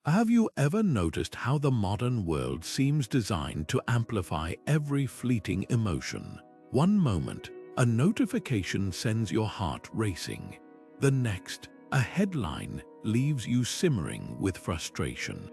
Have you ever noticed how the modern world seems designed to amplify every fleeting emotion? One moment, a notification sends your heart racing. The next, a headline leaves you simmering with frustration.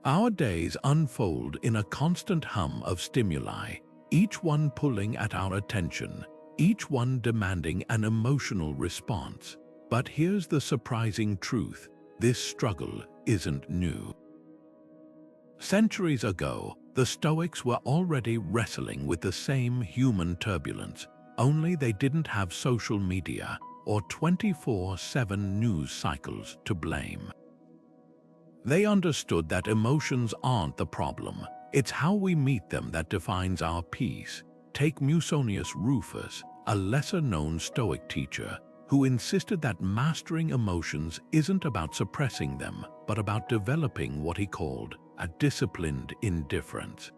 Our days unfold in a constant hum of stimuli, each one pulling at our attention, each one demanding an emotional response. But here's the surprising truth: this struggle isn't new. Centuries ago, the Stoics were already wrestling with the same human turbulence, only they didn't have social media or 24/7 news cycles to blame. They understood that emotions aren't the problem, it's how we meet them that defines our peace. Take Musonius Rufus, a lesser-known Stoic teacher, who insisted that mastering emotions isn't about suppressing them, but about developing what he called a disciplined indifference.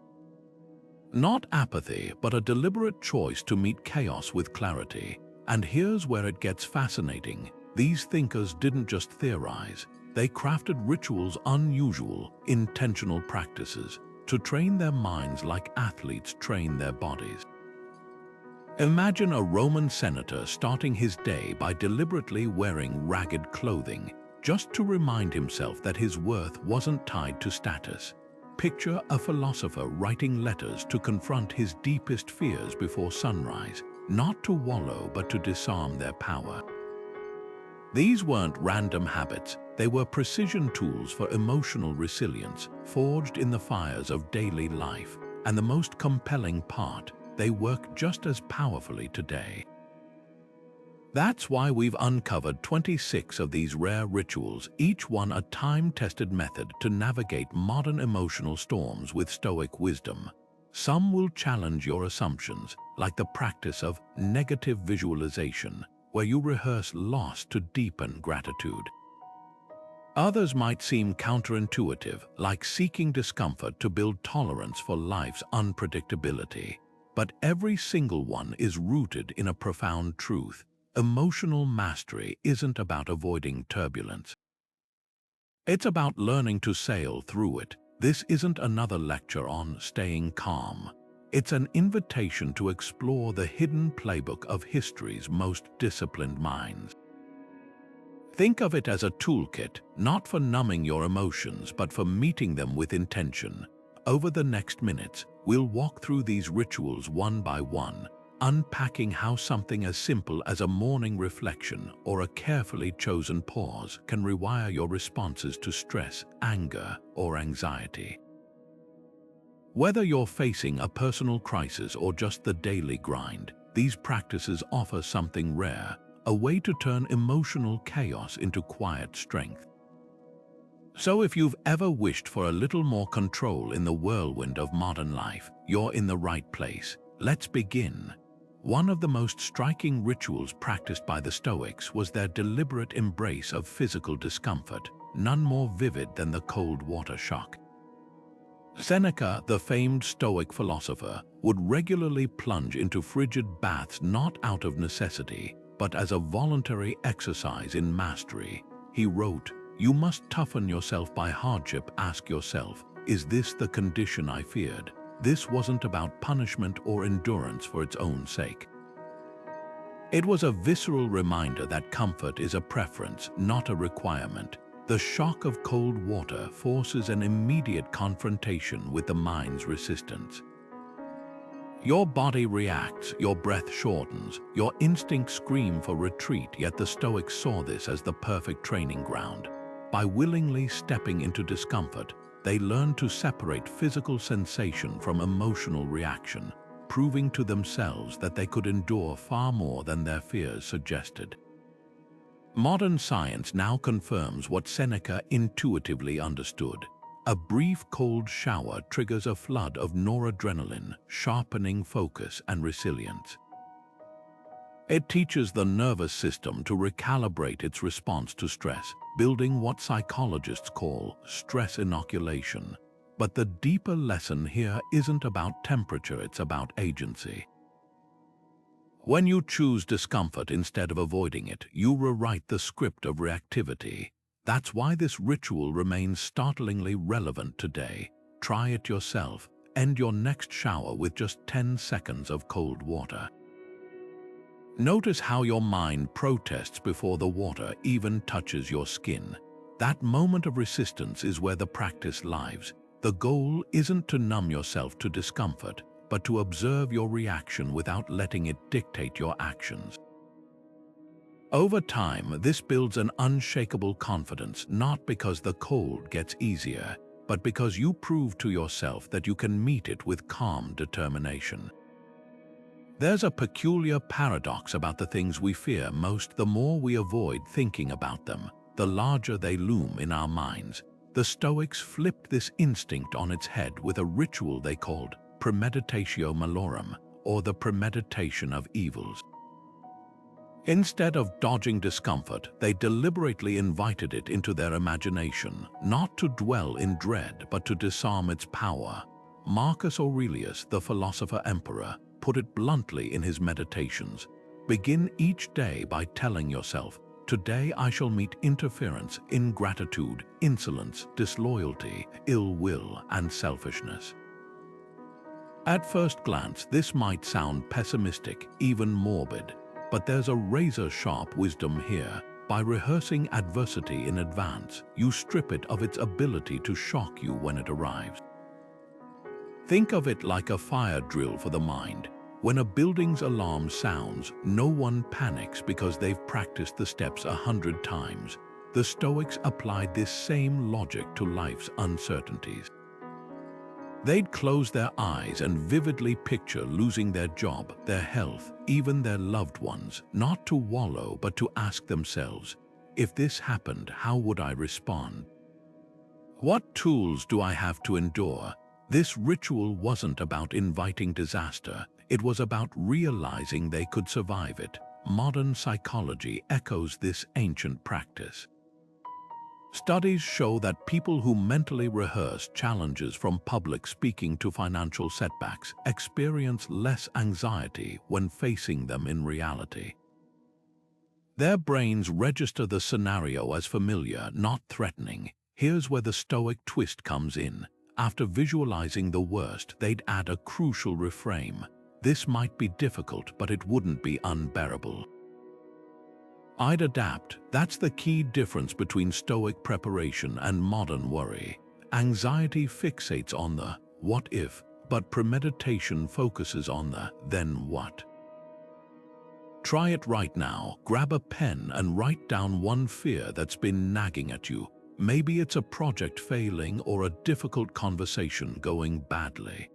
Not apathy, but a deliberate choice to meet chaos with clarity. And here's where it gets fascinating. These thinkers didn't just theorize, they crafted rituals, unusual, intentional practices, to train their minds like athletes train their bodies. Imagine a Roman senator starting his day by deliberately wearing ragged clothing, just to remind himself that his worth wasn't tied to status. Picture a philosopher writing letters to confront his deepest fears before sunrise, not to wallow but to disarm their power. These weren't random habits, they were precision tools for emotional resilience, forged in the fires of daily life. And the most compelling part, they work just as powerfully today. That's why we've uncovered 26 of these rare rituals, each one a time-tested method to navigate modern emotional storms with Stoic wisdom. Some will challenge your assumptions, like the practice of negative visualization, where you rehearse loss to deepen gratitude. Others might seem counterintuitive, like seeking discomfort to build tolerance for life's unpredictability. But every single one is rooted in a profound truth. Emotional mastery isn't about avoiding turbulence. It's about learning to sail through it. This isn't another lecture on staying calm. It's an invitation to explore the hidden playbook of history's most disciplined minds. Think of it as a toolkit, not for numbing your emotions, but for meeting them with intention. Over the next minutes, we'll walk through these rituals one by one, unpacking how something as simple as a morning reflection or a carefully chosen pause can rewire your responses to stress, anger, or anxiety. Whether you're facing a personal crisis or just the daily grind, these practices offer something rare, a way to turn emotional chaos into quiet strength. So if you've ever wished for a little more control in the whirlwind of modern life, you're in the right place. Let's begin. One of the most striking rituals practiced by the Stoics was their deliberate embrace of physical discomfort, none more vivid than the cold water shock. Seneca, the famed Stoic philosopher, would regularly plunge into frigid baths not out of necessity, but as a voluntary exercise in mastery. He wrote, "You must toughen yourself by hardship. Ask yourself, is this the condition I feared?" This wasn't about punishment or endurance for its own sake. It was a visceral reminder that comfort is a preference, not a requirement. The shock of cold water forces an immediate confrontation with the mind's resistance. Your body reacts, your breath shortens, your instincts scream for retreat, yet the Stoics saw this as the perfect training ground. By willingly stepping into discomfort, they learned to separate physical sensation from emotional reaction, proving to themselves that they could endure far more than their fears suggested. Modern science now confirms what Seneca intuitively understood. A brief cold shower triggers a flood of noradrenaline, sharpening focus and resilience. It teaches the nervous system to recalibrate its response to stress, building what psychologists call stress inoculation. But the deeper lesson here isn't about temperature, it's about agency. When you choose discomfort instead of avoiding it, you rewrite the script of reactivity. That's why this ritual remains startlingly relevant today. Try it yourself. End your next shower with just 10 seconds of cold water. Notice how your mind protests before the water even touches your skin. That moment of resistance is where the practice lives. The goal isn't to numb yourself to discomfort, but to observe your reaction without letting it dictate your actions. Over time, this builds an unshakable confidence, not because the cold gets easier, but because you prove to yourself that you can meet it with calm determination. There's a peculiar paradox about the things we fear most. The more we avoid thinking about them, the larger they loom in our minds. The Stoics flipped this instinct on its head with a ritual they called Premeditatio Malorum, or the Premeditation of Evils. Instead of dodging discomfort, they deliberately invited it into their imagination, not to dwell in dread, but to disarm its power. Marcus Aurelius, the philosopher-emperor, put it bluntly in his Meditations. Begin each day by telling yourself, "Today I shall meet interference, ingratitude, insolence, disloyalty, ill will, and selfishness." At first glance, this might sound pessimistic, even morbid, but there's a razor-sharp wisdom here. By rehearsing adversity in advance, you strip it of its ability to shock you when it arrives. Think of it like a fire drill for the mind. When a building's alarm sounds, no one panics because they've practiced the steps 100 times. The Stoics applied this same logic to life's uncertainties. They'd close their eyes and vividly picture losing their job, their health, even their loved ones, not to wallow but to ask themselves, if this happened, how would I respond? What tools do I have to endure? This ritual wasn't about inviting disaster, it was about realizing they could survive it. Modern psychology echoes this ancient practice. Studies show that people who mentally rehearse challenges from public speaking to financial setbacks experience less anxiety when facing them in reality. Their brains register the scenario as familiar, not threatening. Here's where the Stoic twist comes in. After visualizing the worst, they'd add a crucial reframe. This might be difficult, but it wouldn't be unbearable. I'd adapt. That's the key difference between Stoic preparation and modern worry. Anxiety fixates on the what if, but premeditation focuses on the then what. Try it right now. Grab a pen and write down one fear that's been nagging at you. Maybe it's a project failing or a difficult conversation going badly.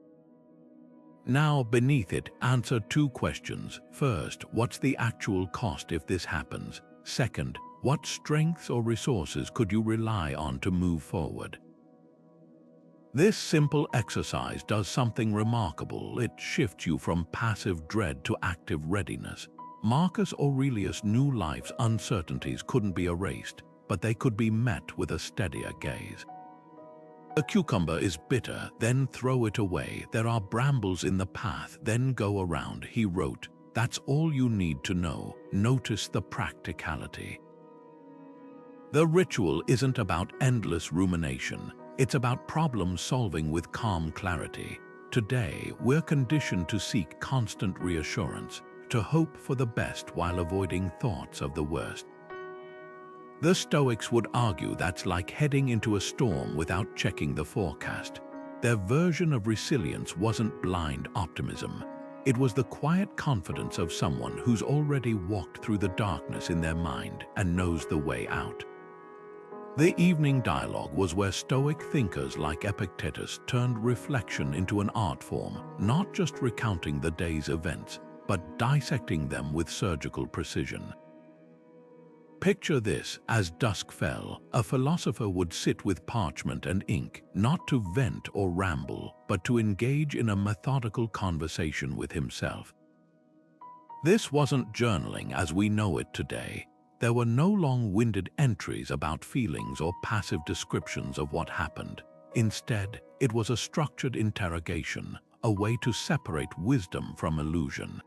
Now, beneath it, answer 2 questions. First, what's the actual cost if this happens? Second, what strengths or resources could you rely on to move forward? This simple exercise does something remarkable. It shifts you from passive dread to active readiness. Marcus Aurelius knew life's uncertainties couldn't be erased, but they could be met with a steadier gaze. A cucumber is bitter, then throw it away. There are brambles in the path, then go around, he wrote. That's all you need to know. Notice the practicality. The ritual isn't about endless rumination. It's about problem solving with calm clarity. Today, we're conditioned to seek constant reassurance, to hope for the best while avoiding thoughts of the worst. The Stoics would argue that's like heading into a storm without checking the forecast. Their version of resilience wasn't blind optimism. It was the quiet confidence of someone who's already walked through the darkness in their mind and knows the way out. The evening dialogue was where Stoic thinkers like Epictetus turned reflection into an art form, not just recounting the day's events, but dissecting them with surgical precision. Picture this: as dusk fell, a philosopher would sit with parchment and ink, not to vent or ramble, but to engage in a methodical conversation with himself. This wasn't journaling as we know it today. There were no long-winded entries about feelings or passive descriptions of what happened. Instead, it was a structured interrogation, a way to separate wisdom from illusion.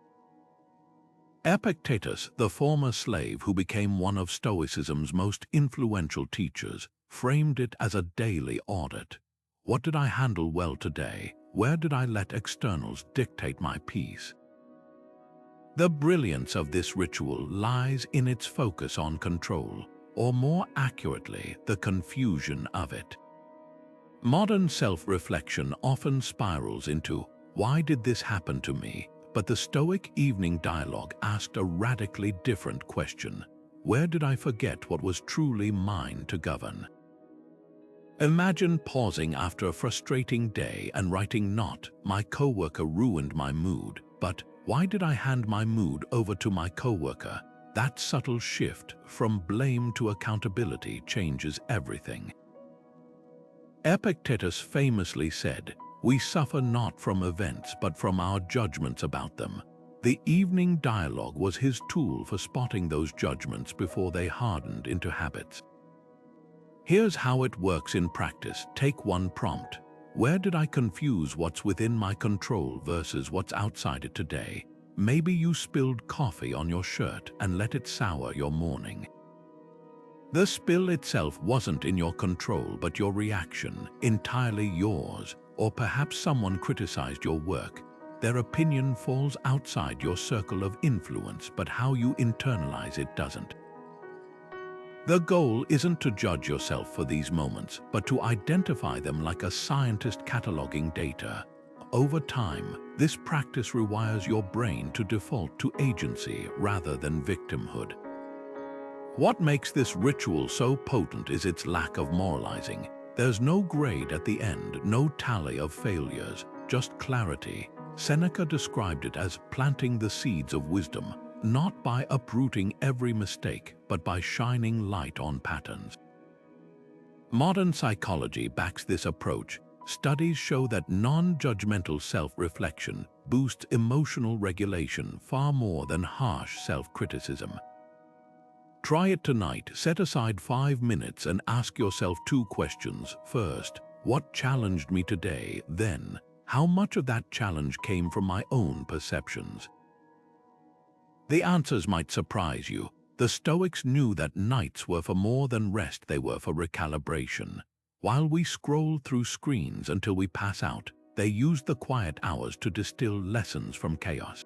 Epictetus, the former slave who became one of Stoicism's most influential teachers, framed it as a daily audit. What did I handle well today? Where did I let externals dictate my peace? The brilliance of this ritual lies in its focus on control, or more accurately, the confusion of it. Modern self-reflection often spirals into, "Why did this happen to me?" But the Stoic evening dialogue asked a radically different question. Where did I forget what was truly mine to govern? Imagine pausing after a frustrating day and writing not, "My coworker ruined my mood," but "Why did I hand my mood over to my coworker?" That subtle shift from blame to accountability changes everything. Epictetus famously said, "We suffer not from events but from our judgments about them." The evening dialogue was his tool for spotting those judgments before they hardened into habits. Here's how it works in practice. Take one prompt. Where did I confuse what's within my control versus what's outside it today? Maybe you spilled coffee on your shirt and let it sour your morning. The spill itself wasn't in your control, but your reaction, entirely yours. Or perhaps someone criticized your work. Their opinion falls outside your circle of influence, but how you internalize it doesn't. The goal isn't to judge yourself for these moments, but to identify them like a scientist cataloging data. Over time, this practice rewires your brain to default to agency rather than victimhood. What makes this ritual so potent is its lack of moralizing. There's no grade at the end, no tally of failures, just clarity. Seneca described it as planting the seeds of wisdom, not by uprooting every mistake, but by shining light on patterns. Modern psychology backs this approach. Studies show that non-judgmental self-reflection boosts emotional regulation far more than harsh self-criticism. Try it tonight. Set aside 5 minutes and ask yourself 2 questions. First, what challenged me today? Then, how much of that challenge came from my own perceptions? The answers might surprise you. The Stoics knew that nights were for more than rest, they were for recalibration. While we scroll through screens until we pass out, they used the quiet hours to distill lessons from chaos.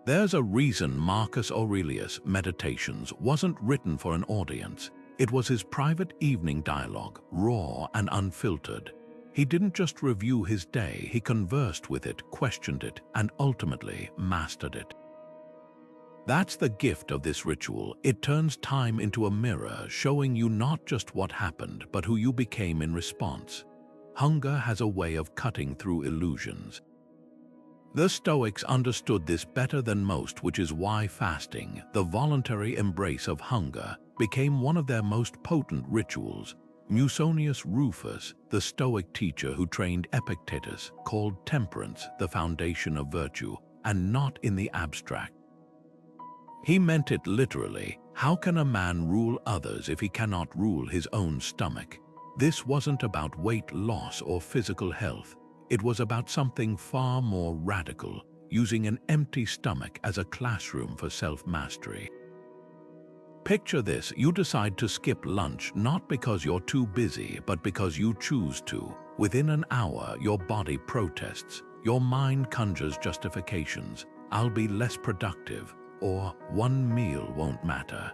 There's a reason Marcus Aurelius' Meditations wasn't written for an audience. It was his private evening dialogue, raw and unfiltered. He didn't just review his day, he conversed with it, questioned it, and ultimately mastered it. That's the gift of this ritual. It turns time into a mirror, showing you not just what happened, but who you became in response. Hunger has a way of cutting through illusions. The Stoics understood this better than most, which is why fasting, the voluntary embrace of hunger, became one of their most potent rituals. Musonius Rufus, the Stoic teacher who trained Epictetus, called temperance the foundation of virtue, and not in the abstract. He meant it literally. How can a man rule others if he cannot rule his own stomach? This wasn't about weight loss or physical health. It was about something far more radical, using an empty stomach as a classroom for self-mastery. Picture this: you decide to skip lunch not because you're too busy, but because you choose to. Within an hour, your body protests. Your mind conjures justifications. I'll be less productive, or one meal won't matter.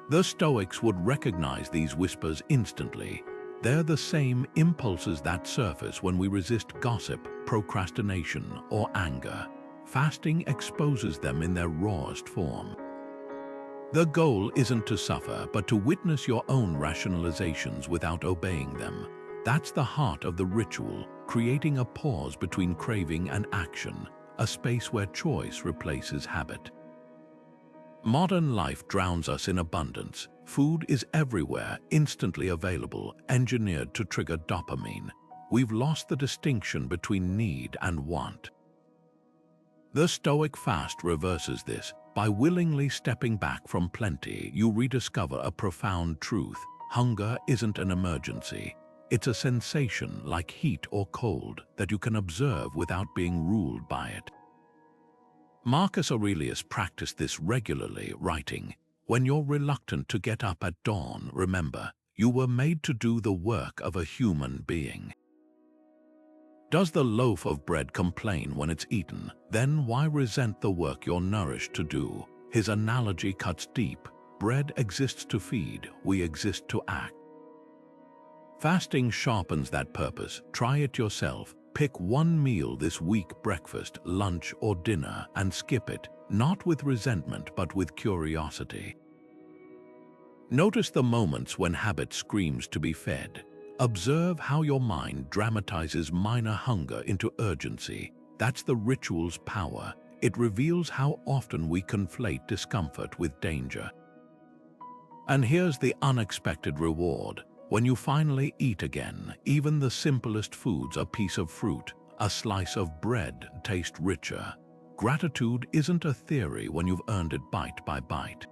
The Stoics would recognize these whispers instantly. They're the same impulses that surface when we resist gossip, procrastination, or anger. Fasting exposes them in their rawest form. The goal isn't to suffer, but to witness your own rationalizations without obeying them. That's the heart of the ritual, creating a pause between craving and action, a space where choice replaces habit. Modern life drowns us in abundance. Food is everywhere, instantly available, engineered to trigger dopamine. We've lost the distinction between need and want. The Stoic fast reverses this. By willingly stepping back from plenty, you rediscover a profound truth. Hunger isn't an emergency. It's a sensation like heat or cold that you can observe without being ruled by it. Marcus Aurelius practiced this regularly, writing, "When you're reluctant to get up at dawn, remember, you were made to do the work of a human being." Does the loaf of bread complain when it's eaten? Then why resent the work you're nourished to do? His analogy cuts deep. Bread exists to feed, we exist to act. Fasting sharpens that purpose. Try it yourself. Pick one meal this week, breakfast, lunch, or dinner, and skip it, not with resentment but with curiosity. Notice the moments when habit screams to be fed. Observe how your mind dramatizes minor hunger into urgency. That's the ritual's power. It reveals how often we conflate discomfort with danger. And here's the unexpected reward. When you finally eat again, even the simplest foods, a piece of fruit, a slice of bread, taste richer. Gratitude isn't a theory when you've earned it bite by bite.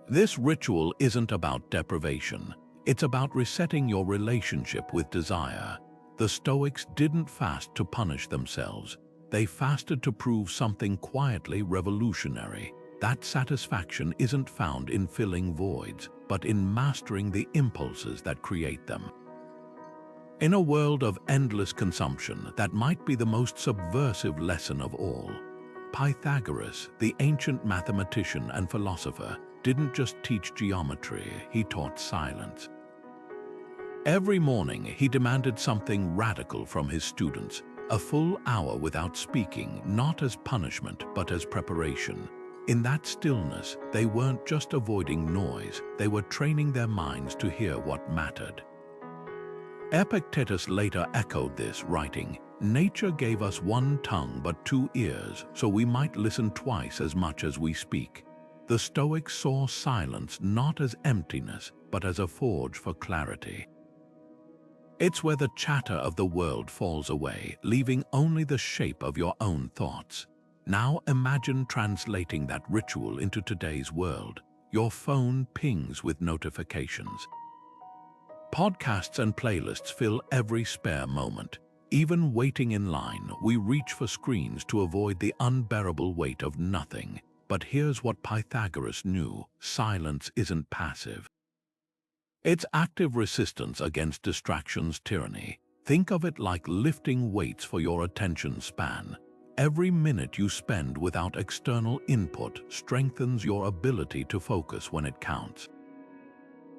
This ritual isn't about deprivation. It's about resetting your relationship with desire. The Stoics didn't fast to punish themselves. They fasted to prove something quietly revolutionary. That satisfaction isn't found in filling voids, but in mastering the impulses that create them. In a world of endless consumption, that might be the most subversive lesson of all. Pythagoras, the ancient mathematician and philosopher, didn't just teach geometry, he taught silence. Every morning, he demanded something radical from his students, a full hour without speaking, not as punishment, but as preparation. In that stillness, they weren't just avoiding noise, they were training their minds to hear what mattered. Epictetus later echoed this, writing, "Nature gave us one tongue but two ears, so we might listen twice as much as we speak." The Stoics saw silence not as emptiness, but as a forge for clarity. It's where the chatter of the world falls away, leaving only the shape of your own thoughts. Now imagine translating that ritual into today's world. Your phone pings with notifications. Podcasts and playlists fill every spare moment. Even waiting in line, we reach for screens to avoid the unbearable weight of nothing. But here's what Pythagoras knew: silence isn't passive. It's active resistance against distraction's tyranny. Think of it like lifting weights for your attention span. Every minute you spend without external input strengthens your ability to focus when it counts.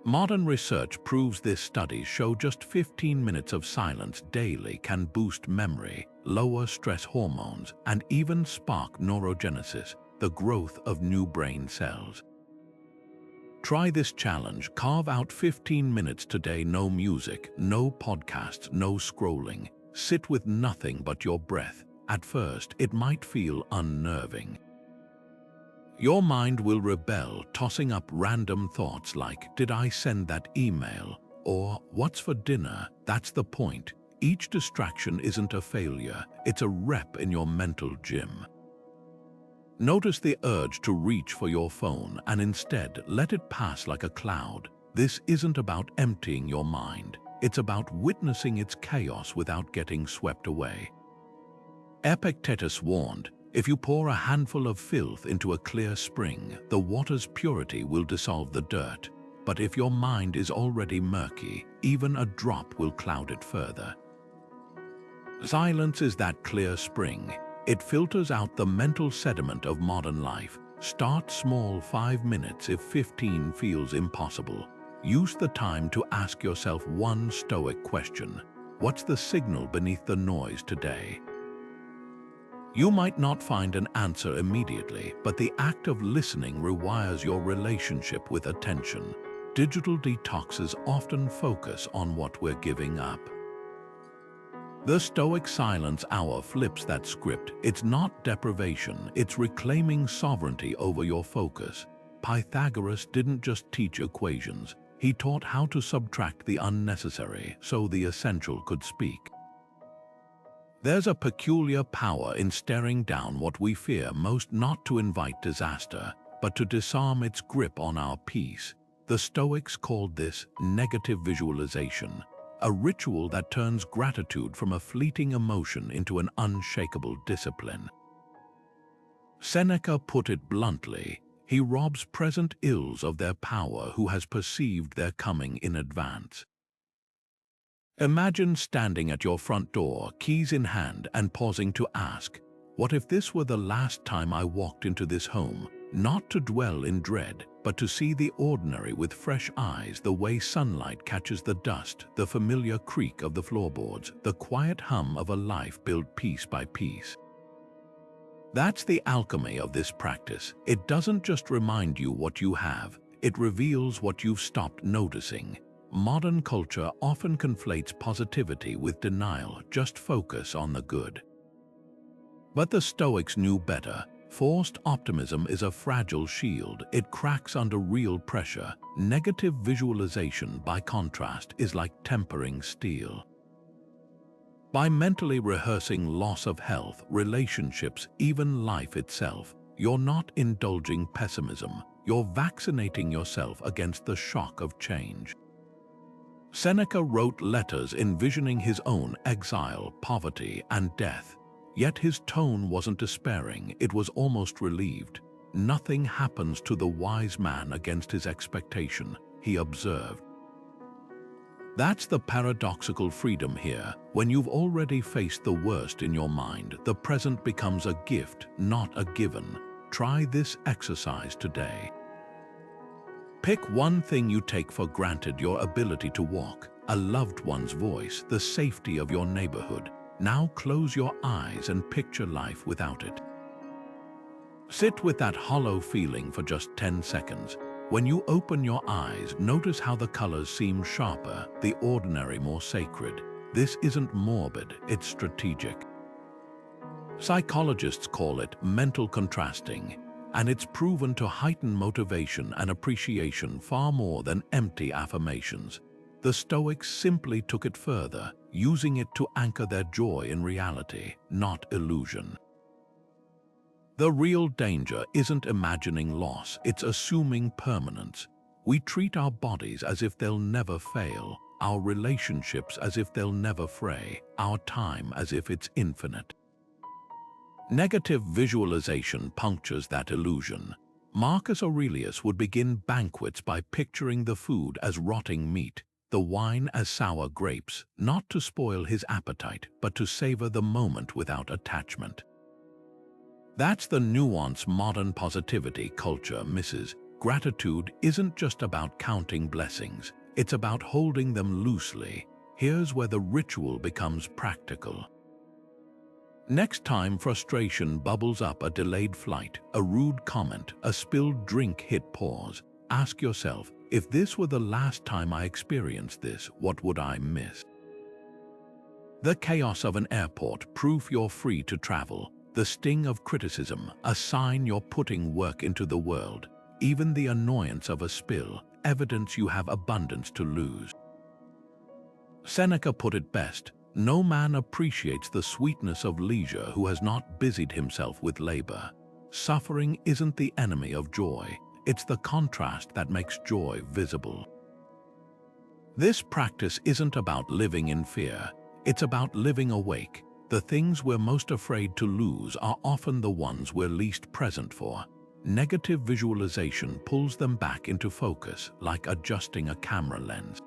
Modern research proves this. Studies show just 15 minutes of silence daily can boost memory, lower stress hormones, and even spark neurogenesis, the growth of new brain cells. Try this challenge. Carve out 15 minutes today. No music, no podcasts, no scrolling. Sit with nothing but your breath. At first, it might feel unnerving. Your mind will rebel, tossing up random thoughts like, "Did I send that email?" or "What's for dinner?" That's the point. Each distraction isn't a failure, it's a rep in your mental gym. Notice the urge to reach for your phone and instead let it pass like a cloud. This isn't about emptying your mind. It's about witnessing its chaos without getting swept away. Epictetus warned, if you pour a handful of filth into a clear spring, the water's purity will dissolve the dirt. But if your mind is already murky, even a drop will cloud it further. Silence is that clear spring. It filters out the mental sediment of modern life. Start small, 5 minutes if 15 feels impossible. Use the time to ask yourself one Stoic question. What's the signal beneath the noise today? You might not find an answer immediately, but the act of listening rewires your relationship with attention. Digital detoxes often focus on what we're giving up. The Stoic Silence Hour flips that script. It's not deprivation, it's reclaiming sovereignty over your focus. Pythagoras didn't just teach equations, he taught how to subtract the unnecessary so the essential could speak. There's a peculiar power in staring down what we fear most, not to invite disaster, but to disarm its grip on our peace. The Stoics called this negative visualization, a ritual that turns gratitude from a fleeting emotion into an unshakable discipline. Seneca put it bluntly, he robs present ills of their power who has perceived their coming in advance. Imagine standing at your front door, keys in hand, and pausing to ask, what if this were the last time I walked into this home, not to dwell in dread, but to see the ordinary with fresh eyes, the way sunlight catches the dust, the familiar creak of the floorboards, the quiet hum of a life built piece by piece. That's the alchemy of this practice. It doesn't just remind you what you have, it reveals what you've stopped noticing. Modern culture often conflates positivity with denial, just focus on the good. But the Stoics knew better. Forced optimism is a fragile shield. It cracks under real pressure. Negative visualization, by contrast, is like tempering steel. By mentally rehearsing loss of health, relationships, even life itself, you're not indulging pessimism. You're vaccinating yourself against the shock of change. Seneca wrote letters envisioning his own exile, poverty, and death. Yet his tone wasn't despairing, it was almost relieved. Nothing happens to the wise man against his expectation, he observed. That's the paradoxical freedom here. When you've already faced the worst in your mind, the present becomes a gift, not a given. Try this exercise today. Pick one thing you take for granted: your ability to walk, a loved one's voice, the safety of your neighborhood. Now close your eyes and picture life without it. Sit with that hollow feeling for just 10 seconds. When you open your eyes, notice how the colors seem sharper, the ordinary more sacred. This isn't morbid, it's strategic. Psychologists call it mental contrasting, and it's proven to heighten motivation and appreciation far more than empty affirmations. The Stoics simply took it further, using it to anchor their joy in reality, not illusion. The real danger isn't imagining loss, it's assuming permanence. We treat our bodies as if they'll never fail, our relationships as if they'll never fray, our time as if it's infinite. Negative visualization punctures that illusion. Marcus Aurelius would begin banquets by picturing the food as rotting meat, the wine as sour grapes, not to spoil his appetite, but to savor the moment without attachment. That's the nuance modern positivity culture misses. Gratitude isn't just about counting blessings, it's about holding them loosely. Here's where the ritual becomes practical. Next time frustration bubbles up, a delayed flight, a rude comment, a spilled drink hit pause, ask yourself, if this were the last time I experienced this, what would I miss? The chaos of an airport, proof you're free to travel. The sting of criticism, a sign you're putting work into the world. Even the annoyance of a spill, evidence you have abundance to lose. Seneca put it best, no man appreciates the sweetness of leisure who has not busied himself with labor. Suffering isn't the enemy of joy, it's the contrast that makes joy visible. This practice isn't about living in fear, it's about living awake. The things we're most afraid to lose are often the ones we're least present for. Negative visualization pulls them back into focus, like adjusting a camera lens.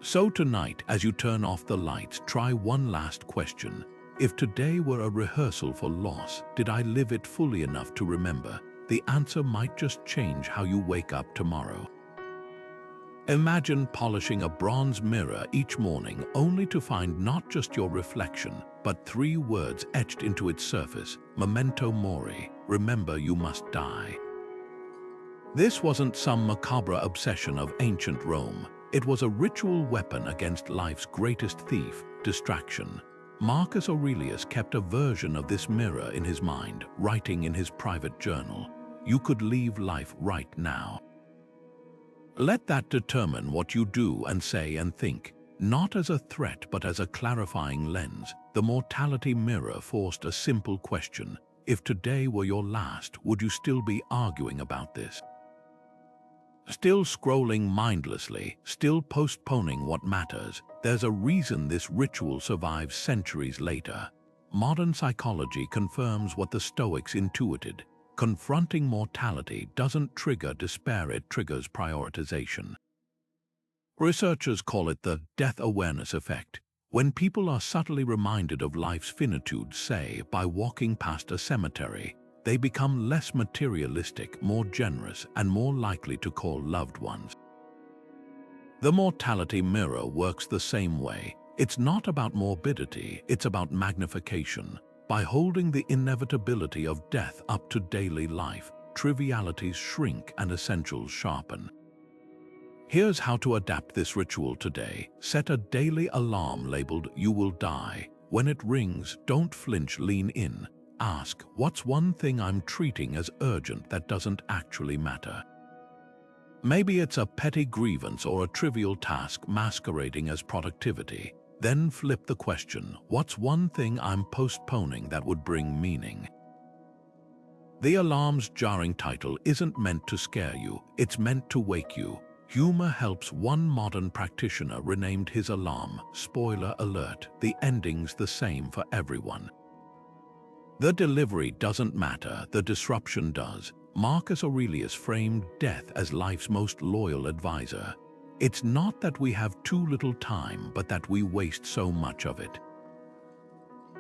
So tonight, as you turn off the lights, try one last question. If today were a rehearsal for loss, did I live it fully enough to remember? The answer might just change how you wake up tomorrow. Imagine polishing a bronze mirror each morning only to find not just your reflection, but 3 words etched into its surface: Memento Mori, remember you must die. This wasn't some macabre obsession of ancient Rome. It was a ritual weapon against life's greatest thief, distraction. Marcus Aurelius kept a version of this mirror in his mind, writing in his private journal, "You could leave life right now." Let that determine what you do and say and think, not as a threat but as a clarifying lens. The mortality mirror forced a simple question: if today were your last, would you still be arguing about this? Still scrolling mindlessly, still postponing what matters? There's a reason this ritual survives centuries later. modern psychology confirms what the Stoics intuited. Confronting mortality doesn't trigger despair, it triggers prioritization. Researchers call it the death awareness effect. When people are subtly reminded of life's finitude, say, by walking past a cemetery, they become less materialistic, more generous, and more likely to call loved ones. The mortality mirror works the same way. It's not about morbidity, it's about magnification. By holding the inevitability of death up to daily life, trivialities shrink and essentials sharpen. Here's how to adapt this ritual today. Set a daily alarm labeled "You will die." When it rings, don't flinch, lean in. Ask, what's one thing I'm treating as urgent that doesn't actually matter? Maybe it's a petty grievance or a trivial task masquerading as productivity. Then flip the question, what's one thing I'm postponing that would bring meaning? The alarm's jarring title isn't meant to scare you, it's meant to wake you. Humor helps. One modern practitioner renamed his alarm, spoiler alert, the ending's the same for everyone. The delivery doesn't matter, the disruption does. Marcus Aurelius framed death as life's most loyal advisor. It's not that we have too little time, but that we waste so much of it.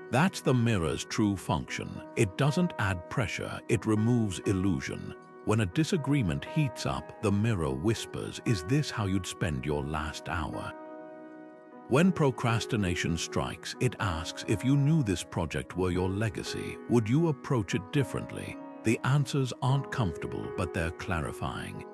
That's the mirror's true function. It doesn't add pressure, it removes illusion. When a disagreement heats up, the mirror whispers, "Is this how you'd spend your last hour?" When procrastination strikes, it asks, "If you knew this project were your legacy, would you approach it differently?" The answers aren't comfortable, but they're clarifying.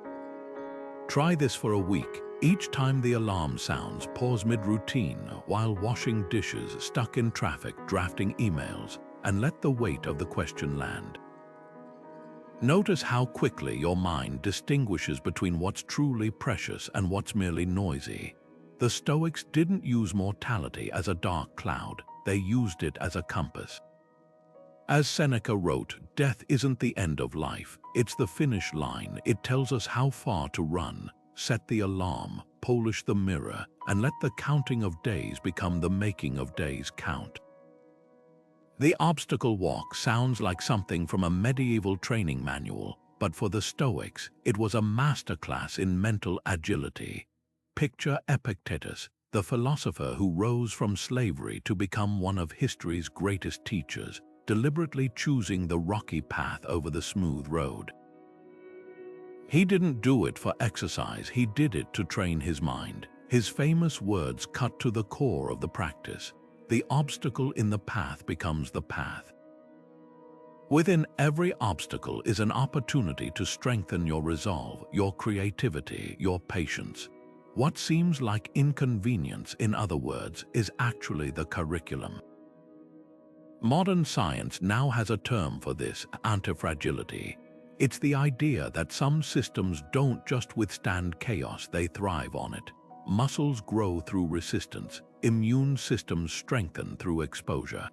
Try this for a week. Each time the alarm sounds, pause mid-routine while washing dishes, stuck in traffic, drafting emails, and let the weight of the question land. Notice how quickly your mind distinguishes between what's truly precious and what's merely noisy. The Stoics didn't use mortality as a dark cloud, they used it as a compass. As Seneca wrote, death isn't the end of life, it's the finish line. It tells us how far to run. Set the alarm, polish the mirror, and let the counting of days become the making of days count. The obstacle walk sounds like something from a medieval training manual, but for the Stoics, it was a masterclass in mental agility. Picture Epictetus, the philosopher who rose from slavery to become one of history's greatest teachers, deliberately choosing the rocky path over the smooth road. He didn't do it for exercise, he did it to train his mind. His famous words cut to the core of the practice. The obstacle in the path becomes the path. Within every obstacle is an opportunity to strengthen your resolve, your creativity, your patience. What seems like inconvenience, in other words, is actually the curriculum. Modern science now has a term for this, antifragility. It's the idea that some systems don't just withstand chaos, they thrive on it. Muscles grow through resistance, immune systems strengthen through exposure.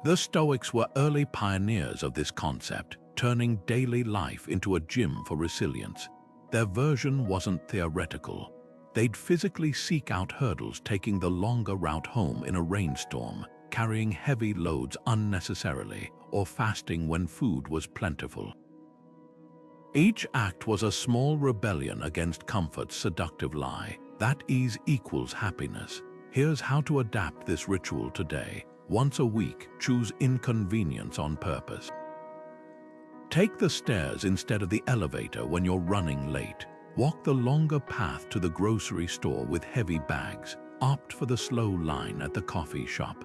The Stoics were early pioneers of this concept, turning daily life into a gym for resilience. Their version wasn't theoretical. They'd physically seek out hurdles, taking the longer route home in a rainstorm, carrying heavy loads unnecessarily, or fasting when food was plentiful. Each act was a small rebellion against comfort's seductive lie. That ease equals happiness. Here's how to adapt this ritual today. Once a week, choose inconvenience on purpose. Take the stairs instead of the elevator when you're running late. Walk the longer path to the grocery store with heavy bags. Opt for the slow line at the coffee shop.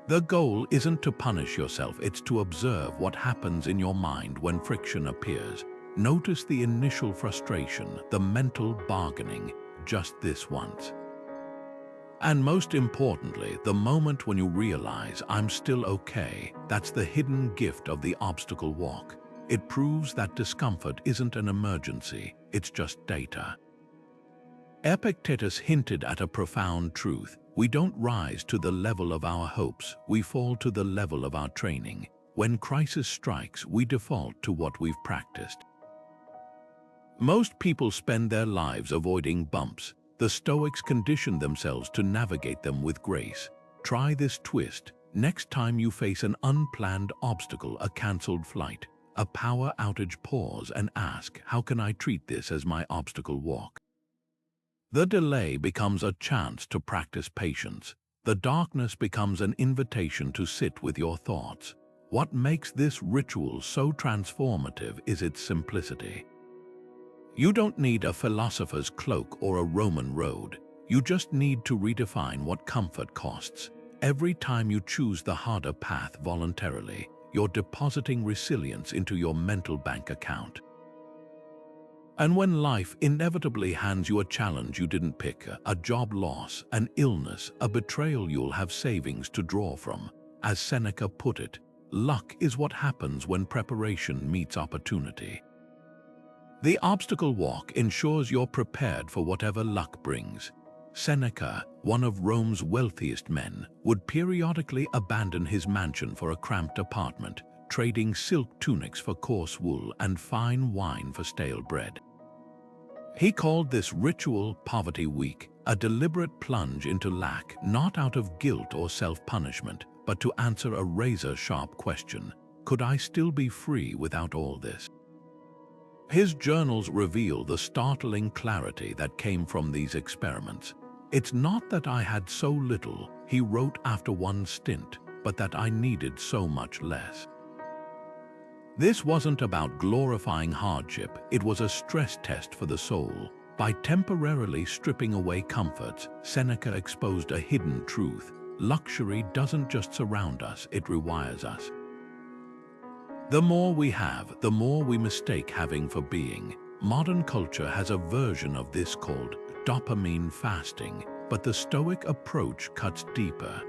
The goal isn't to punish yourself, it's to observe what happens in your mind when friction appears. Notice the initial frustration, the mental bargaining, just this once. And most importantly, the moment when you realize, "I'm still okay." That's the hidden gift of the obstacle walk. It proves that discomfort isn't an emergency, it's just data. Epictetus hinted at a profound truth. We don't rise to the level of our hopes, we fall to the level of our training. When crisis strikes, we default to what we've practiced. Most people spend their lives avoiding bumps. The Stoics conditioned themselves to navigate them with grace. Try this twist. Next time you face an unplanned obstacle, a cancelled flight, a power outage, pause and ask, how can I treat this as my obstacle walk? The delay becomes a chance to practice patience. The darkness becomes an invitation to sit with your thoughts. What makes this ritual so transformative is its simplicity. You don't need a philosopher's cloak or a Roman road. You just need to redefine what comfort costs. Every time you choose the harder path voluntarily, you're depositing resilience into your mental bank account. And when life inevitably hands you a challenge you didn't pick, a job loss, an illness, a betrayal, you'll have savings to draw from. As Seneca put it, luck is what happens when preparation meets opportunity. The obstacle walk ensures you're prepared for whatever luck brings. Seneca, one of Rome's wealthiest men, would periodically abandon his mansion for a cramped apartment, trading silk tunics for coarse wool and fine wine for stale bread. He called this ritual Poverty Week, a deliberate plunge into lack, not out of guilt or self-punishment, but to answer a razor-sharp question: could I still be free without all this? His journals reveal the startling clarity that came from these experiments. It's not that I had so little, he wrote after one stint, but that I needed so much less. This wasn't about glorifying hardship, it was a stress test for the soul. By temporarily stripping away comforts, Seneca exposed a hidden truth. Luxury doesn't just surround us, it rewires us. The more we have, the more we mistake having for being. Modern culture has a version of this called dopamine fasting, but the Stoic approach cuts deeper.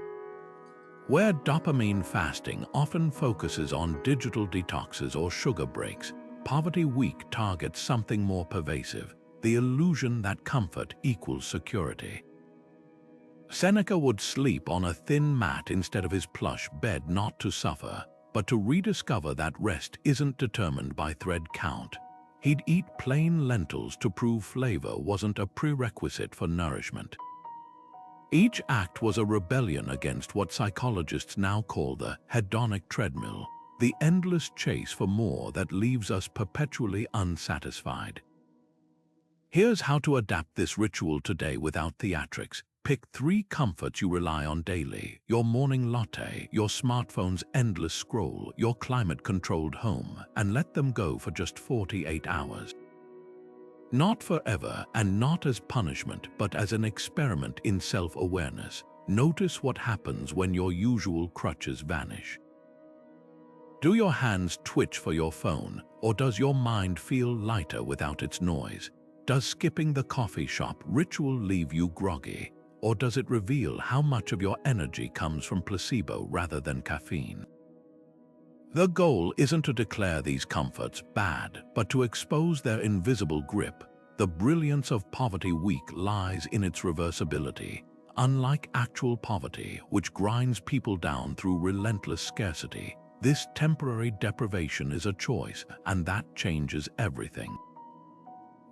Where dopamine fasting often focuses on digital detoxes or sugar breaks, Poverty Week targets something more pervasive: the illusion that comfort equals security. Seneca would sleep on a thin mat instead of his plush bed, not to suffer, but to rediscover that rest isn't determined by thread count. He'd eat plain lentils to prove flavor wasn't a prerequisite for nourishment. Each act was a rebellion against what psychologists now call the hedonic treadmill, the endless chase for more that leaves us perpetually unsatisfied. Here's how to adapt this ritual today without theatrics. Pick 3 comforts you rely on daily: your morning latte, your smartphone's endless scroll, your climate-controlled home, and let them go for just 48 hours. Not forever, and not as punishment, but as an experiment in self-awareness. Notice what happens when your usual crutches vanish. Do your hands twitch for your phone, or does your mind feel lighter without its noise? Does skipping the coffee shop ritual leave you groggy, or does it reveal how much of your energy comes from placebo rather than caffeine? The goal isn't to declare these comforts bad, but to expose their invisible grip. The brilliance of Poverty Week lies in its reversibility. Unlike actual poverty, which grinds people down through relentless scarcity, this temporary deprivation is a choice, and that changes everything.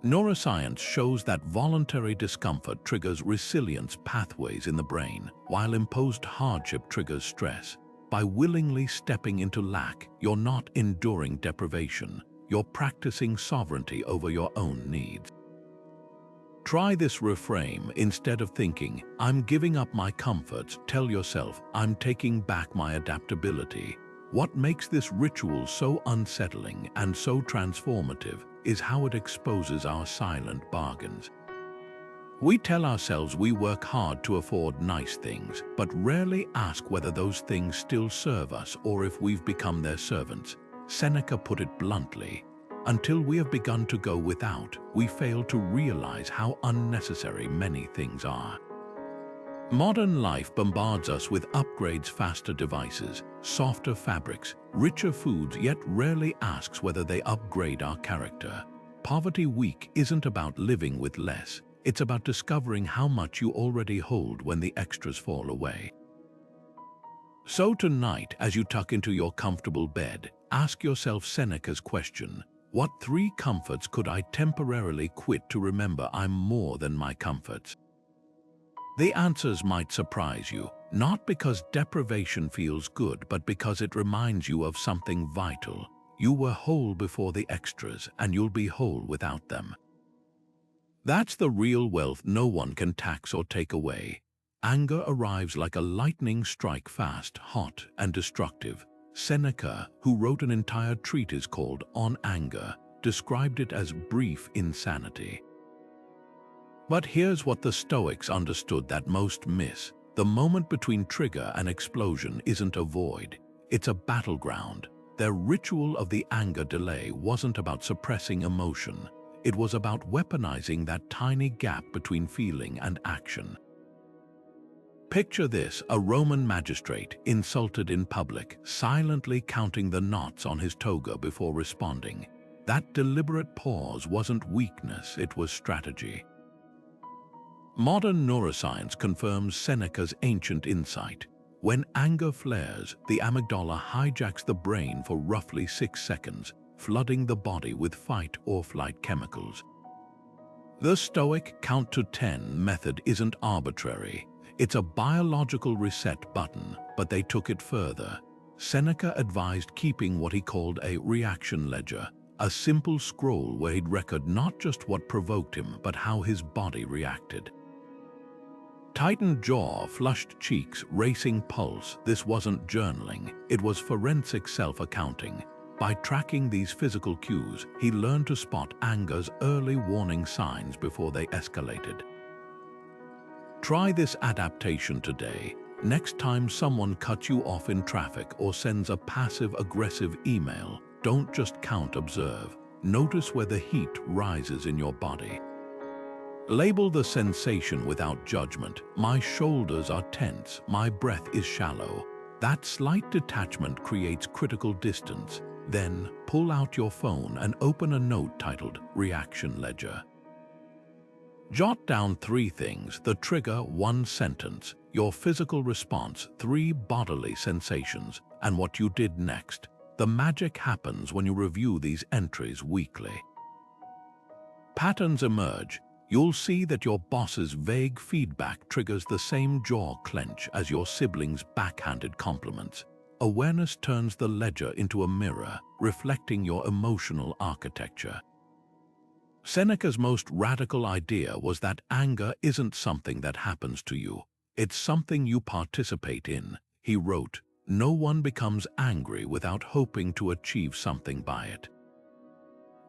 Neuroscience shows that voluntary discomfort triggers resilience pathways in the brain, while imposed hardship triggers stress. By willingly stepping into lack, you're not enduring deprivation, you're practicing sovereignty over your own needs. Try this reframe. Instead of thinking, "I'm giving up my comforts," tell yourself, "I'm taking back my adaptability." What makes this ritual so unsettling and so transformative is how it exposes our silent bargains. We tell ourselves we work hard to afford nice things, but rarely ask whether those things still serve us or if we've become their servants. Seneca put it bluntly: until we have begun to go without, we fail to realize how unnecessary many things are. Modern life bombards us with upgrades, faster devices, softer fabrics, richer foods, yet rarely asks whether they upgrade our character. Poverty Week isn't about living with less. It's about discovering how much you already hold when the extras fall away. So tonight, as you tuck into your comfortable bed, ask yourself Seneca's question: what 3 comforts could I temporarily quit to remember I'm more than my comforts? The answers might surprise you. Not because deprivation feels good, but because it reminds you of something vital. You were whole before the extras, and you'll be whole without them. That's the real wealth no one can tax or take away. Anger arrives like a lightning strike, fast, hot, and destructive. Seneca, who wrote an entire treatise called On Anger, described it as brief insanity. But here's what the Stoics understood that most miss. The moment between trigger and explosion isn't a void, it's a battleground. Their ritual of the anger delay wasn't about suppressing emotion. It was about weaponizing that tiny gap between feeling and action. Picture this: a Roman magistrate, insulted in public, silently counting the knots on his toga before responding. That deliberate pause wasn't weakness, it was strategy. Modern neuroscience confirms Seneca's ancient insight. When anger flares, the amygdala hijacks the brain for roughly 6 seconds, flooding the body with fight or flight chemicals. The Stoic count to 10 method isn't arbitrary. It's a biological reset button, but they took it further. Seneca advised keeping what he called a reaction ledger, a simple scroll where he'd record not just what provoked him, but how his body reacted. Tightened jaw, flushed cheeks, racing pulse. This wasn't journaling, it was forensic self-accounting. By tracking these physical cues, he learned to spot anger's early warning signs before they escalated. Try this adaptation today. Next time someone cuts you off in traffic or sends a passive-aggressive email, don't just count, observe. Notice where the heat rises in your body. Label the sensation without judgment. My shoulders are tense, my breath is shallow. That slight detachment creates critical distance. Then pull out your phone and open a note titled Reaction Ledger. Jot down 3 things: the trigger, 1 sentence; your physical response, 3 bodily sensations; and what you did next. The magic happens when you review these entries weekly. Patterns emerge. You'll see that your boss's vague feedback triggers the same jaw clench as your sibling's backhanded compliments. Awareness turns the ledger into a mirror, reflecting your emotional architecture. Seneca's most radical idea was that anger isn't something that happens to you. It's something you participate in. He wrote, "No one becomes angry without hoping to achieve something by it."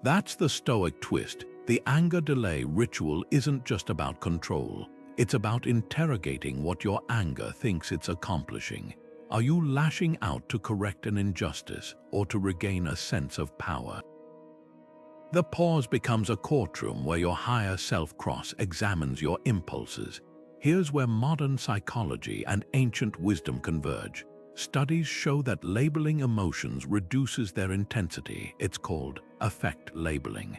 That's the Stoic twist. The anger delay ritual isn't just about control. It's about interrogating what your anger thinks it's accomplishing. Are you lashing out to correct an injustice or to regain a sense of power? The pause becomes a courtroom where your higher self cross-examines your impulses. Here's where modern psychology and ancient wisdom converge. Studies show that labeling emotions reduces their intensity. It's called affect labeling.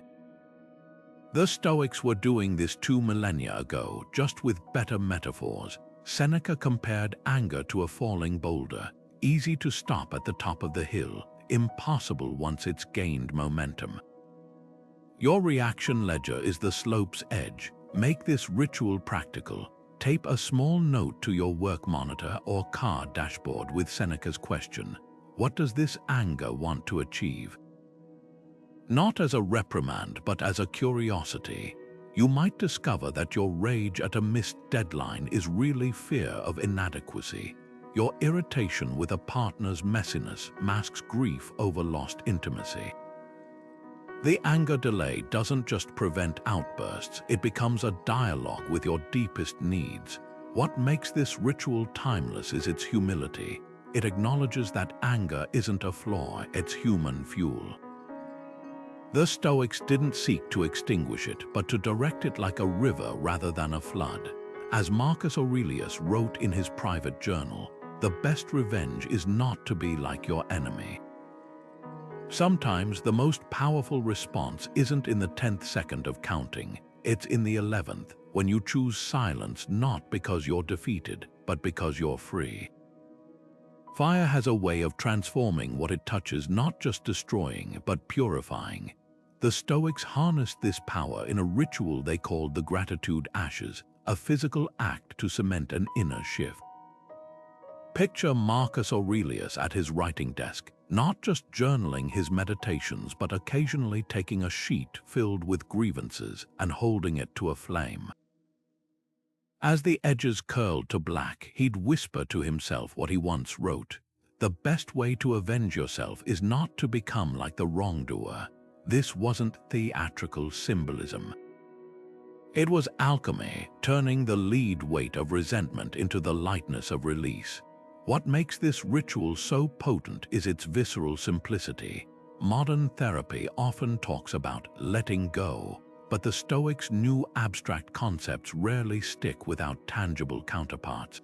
The Stoics were doing this 2 millennia ago, just with better metaphors. Seneca compared anger to a falling boulder, easy to stop at the top of the hill, impossible once it's gained momentum. Your reaction ledger is the slope's edge. Make this ritual practical. Tape a small note to your work monitor or car dashboard with Seneca's question: what does this anger want to achieve? Not as a reprimand, but as a curiosity. You might discover that your rage at a missed deadline is really fear of inadequacy. Your irritation with a partner's messiness masks grief over lost intimacy. The anger delay doesn't just prevent outbursts, it becomes a dialogue with your deepest needs. What makes this ritual timeless is its humility. It acknowledges that anger isn't a flaw, it's human fuel. The Stoics didn't seek to extinguish it, but to direct it like a river rather than a flood. As Marcus Aurelius wrote in his private journal, the best revenge is not to be like your enemy. Sometimes the most powerful response isn't in the 10th second of counting, it's in the 11th, when you choose silence not because you're defeated, but because you're free. Fire has a way of transforming what it touches, not just destroying, but purifying. The Stoics harnessed this power in a ritual they called the gratitude ashes, a physical act to cement an inner shift. Picture Marcus Aurelius at his writing desk, not just journaling his meditations but occasionally taking a sheet filled with grievances and holding it to a flame. As the edges curled to black, he'd whisper to himself what he once wrote: "The best way to avenge yourself is not to become like the wrongdoer." This wasn't theatrical symbolism. It was alchemy, turning the lead weight of resentment into the lightness of release. What makes this ritual so potent is its visceral simplicity. Modern therapy often talks about letting go, but the Stoics knew abstract concepts rarely stick without tangible counterparts.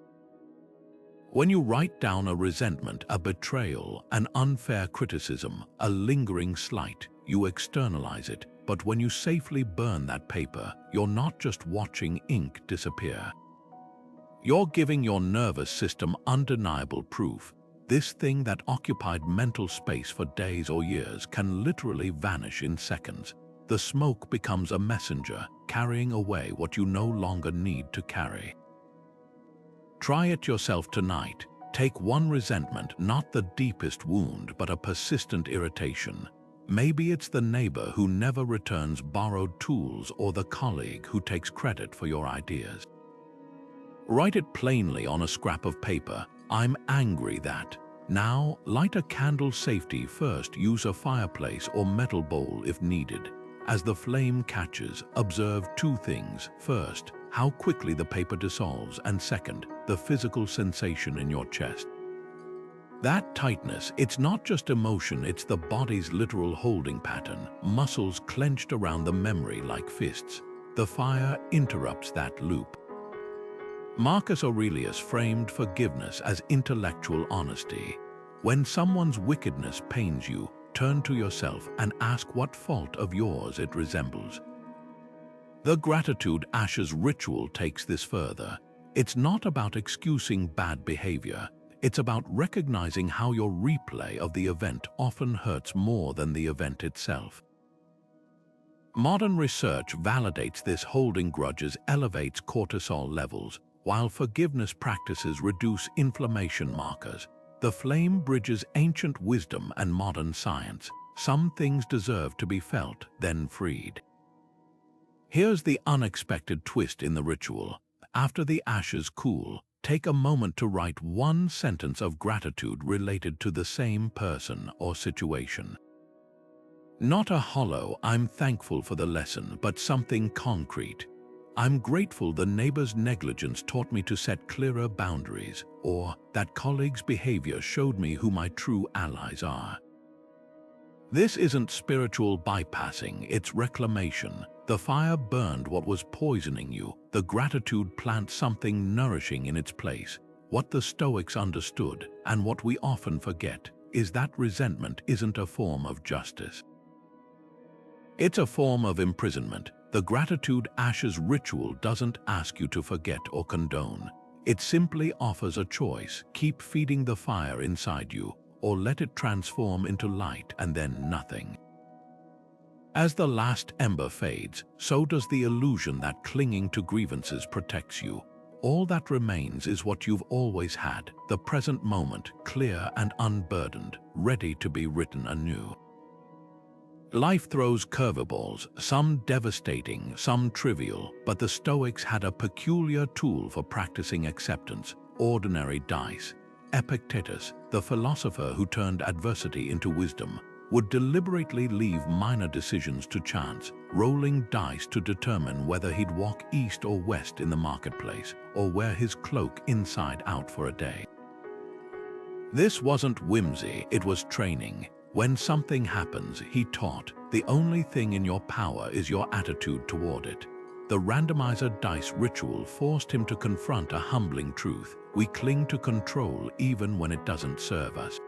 When you write down a resentment, a betrayal, an unfair criticism, a lingering slight, you externalize it. But when you safely burn that paper, you're not just watching ink disappear. You're giving your nervous system undeniable proof. This thing that occupied mental space for days or years can literally vanish in seconds. The smoke becomes a messenger, carrying away what you no longer need to carry. Try it yourself tonight. Take one resentment, not the deepest wound, but a persistent irritation. Maybe it's the neighbor who never returns borrowed tools or the colleague who takes credit for your ideas. Write it plainly on a scrap of paper. I'm angry that. Now, light a candle. Safety first. Use a fireplace or metal bowl if needed. As the flame catches, observe two things. First, how quickly the paper dissolves, and second, the physical sensation in your chest. That tightness, it's not just emotion, it's the body's literal holding pattern, muscles clenched around the memory like fists. The fire interrupts that loop. Marcus Aurelius framed forgiveness as intellectual honesty. When someone's wickedness pains you, turn to yourself and ask what fault of yours it resembles. The gratitude ashes ritual takes this further. It's not about excusing bad behavior. It's about recognizing how your replay of the event often hurts more than the event itself. Modern research validates this. Holding grudges elevates cortisol levels, while forgiveness practices reduce inflammation markers. The flame bridges ancient wisdom and modern science. Some things deserve to be felt, then freed. Here's the unexpected twist in the ritual. After the ashes cool, take a moment to write one sentence of gratitude related to the same person or situation. Not a hollow "I'm thankful for the lesson," but something concrete. "I'm grateful the neighbor's negligence taught me to set clearer boundaries," or "that colleague's behavior showed me who my true allies are." This isn't spiritual bypassing, it's reclamation. The fire burned what was poisoning you. The gratitude plants something nourishing in its place. What the Stoics understood, and what we often forget, is that resentment isn't a form of justice. It's a form of imprisonment. The gratitude ashes ritual doesn't ask you to forget or condone. It simply offers a choice: keep feeding the fire inside you, or let it transform into light and then nothing. As the last ember fades, so does the illusion that clinging to grievances protects you. All that remains is what you've always had, the present moment, clear and unburdened, ready to be written anew. Life throws curveballs, some devastating, some trivial, but the Stoics had a peculiar tool for practicing acceptance: ordinary dice. Epictetus, the philosopher who turned adversity into wisdom, would deliberately leave minor decisions to chance, rolling dice to determine whether he'd walk east or west in the marketplace, or wear his cloak inside out for a day. This wasn't whimsy, it was training. When something happens, he taught, the only thing in your power is your attitude toward it. The randomizer dice ritual forced him to confront a humbling truth: we cling to control even when it doesn't serve us.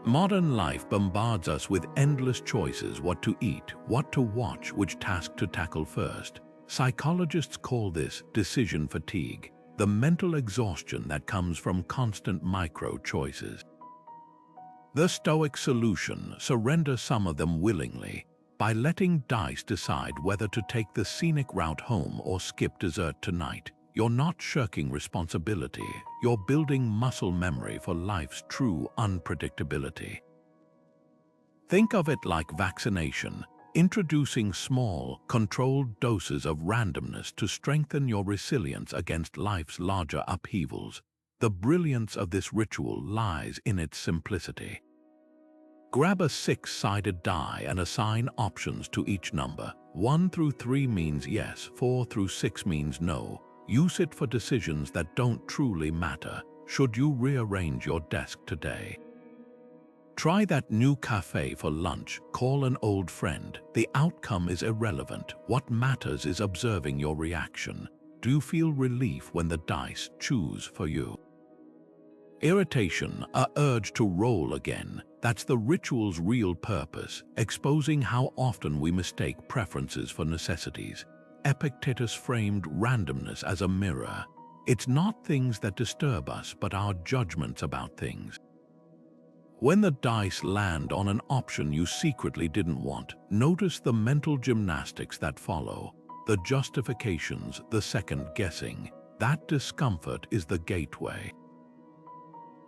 Modern life bombards us with endless choices: what to eat, what to watch, which task to tackle first. Psychologists call this decision fatigue, the mental exhaustion that comes from constant micro-choices. The Stoic solution: surrender some of them willingly. By letting dice decide whether to take the scenic route home or skip dessert tonight, You're not shirking responsibility, you're building muscle memory for life's true unpredictability. Think of it like vaccination, introducing small, controlled doses of randomness to strengthen your resilience against life's larger upheavals. The brilliance of this ritual lies in its simplicity. Grab a 6-sided die and assign options to each number. 1 through 3 means yes, 4 through 6 means no. Use it for decisions that don't truly matter. Should you rearrange your desk today? Try that new cafe for lunch. Call an old friend. The outcome is irrelevant. What matters is observing your reaction. Do you feel relief when the dice choose for you? Irritation, a urge to roll again. That's the ritual's real purpose, exposing how often we mistake preferences for necessities. Epictetus framed randomness as a mirror. It's not things that disturb us, but our judgments about things. When the dice land on an option you secretly didn't want, notice the mental gymnastics that follow, the justifications, the second guessing. That discomfort is the gateway.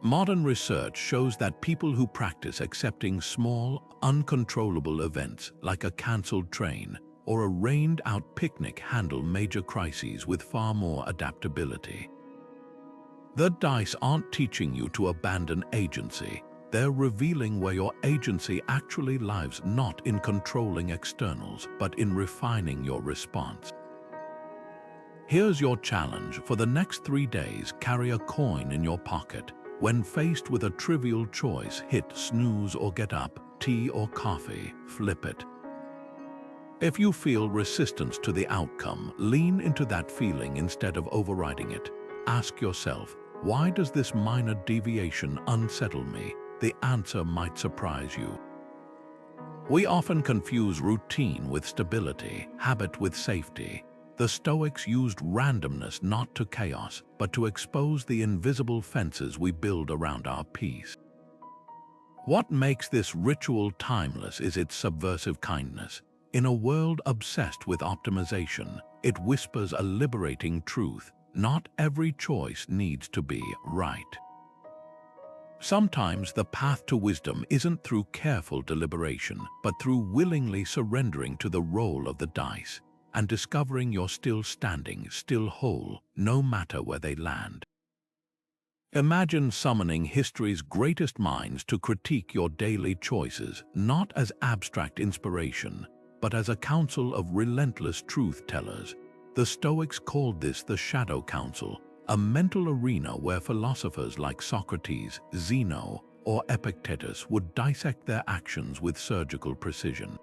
Modern research shows that people who practice accepting small, uncontrollable events like a cancelled train or a rained-out picnic handle major crises with far more adaptability. The dice aren't teaching you to abandon agency. They're revealing where your agency actually lies, not in controlling externals, but in refining your response. Here's your challenge. For the next 3 days, carry a coin in your pocket. When faced with a trivial choice, hit snooze or get up, tea or coffee, flip it. If you feel resistance to the outcome, lean into that feeling instead of overriding it. Ask yourself, why does this minor deviation unsettle me? The answer might surprise you. We often confuse routine with stability, habit with safety. The Stoics used randomness not to chaos, but to expose the invisible fences we build around our peace. What makes this ritual timeless is its subversive kindness. In a world obsessed with optimization, it whispers a liberating truth. Not every choice needs to be right. Sometimes the path to wisdom isn't through careful deliberation, but through willingly surrendering to the roll of the dice and discovering you're still standing, still whole, no matter where they land. Imagine summoning history's greatest minds to critique your daily choices, not as abstract inspiration, but as a council of relentless truth-tellers. The Stoics called this the Shadow Council, a mental arena where philosophers like Socrates, Zeno, or Epictetus would dissect their actions with surgical precision.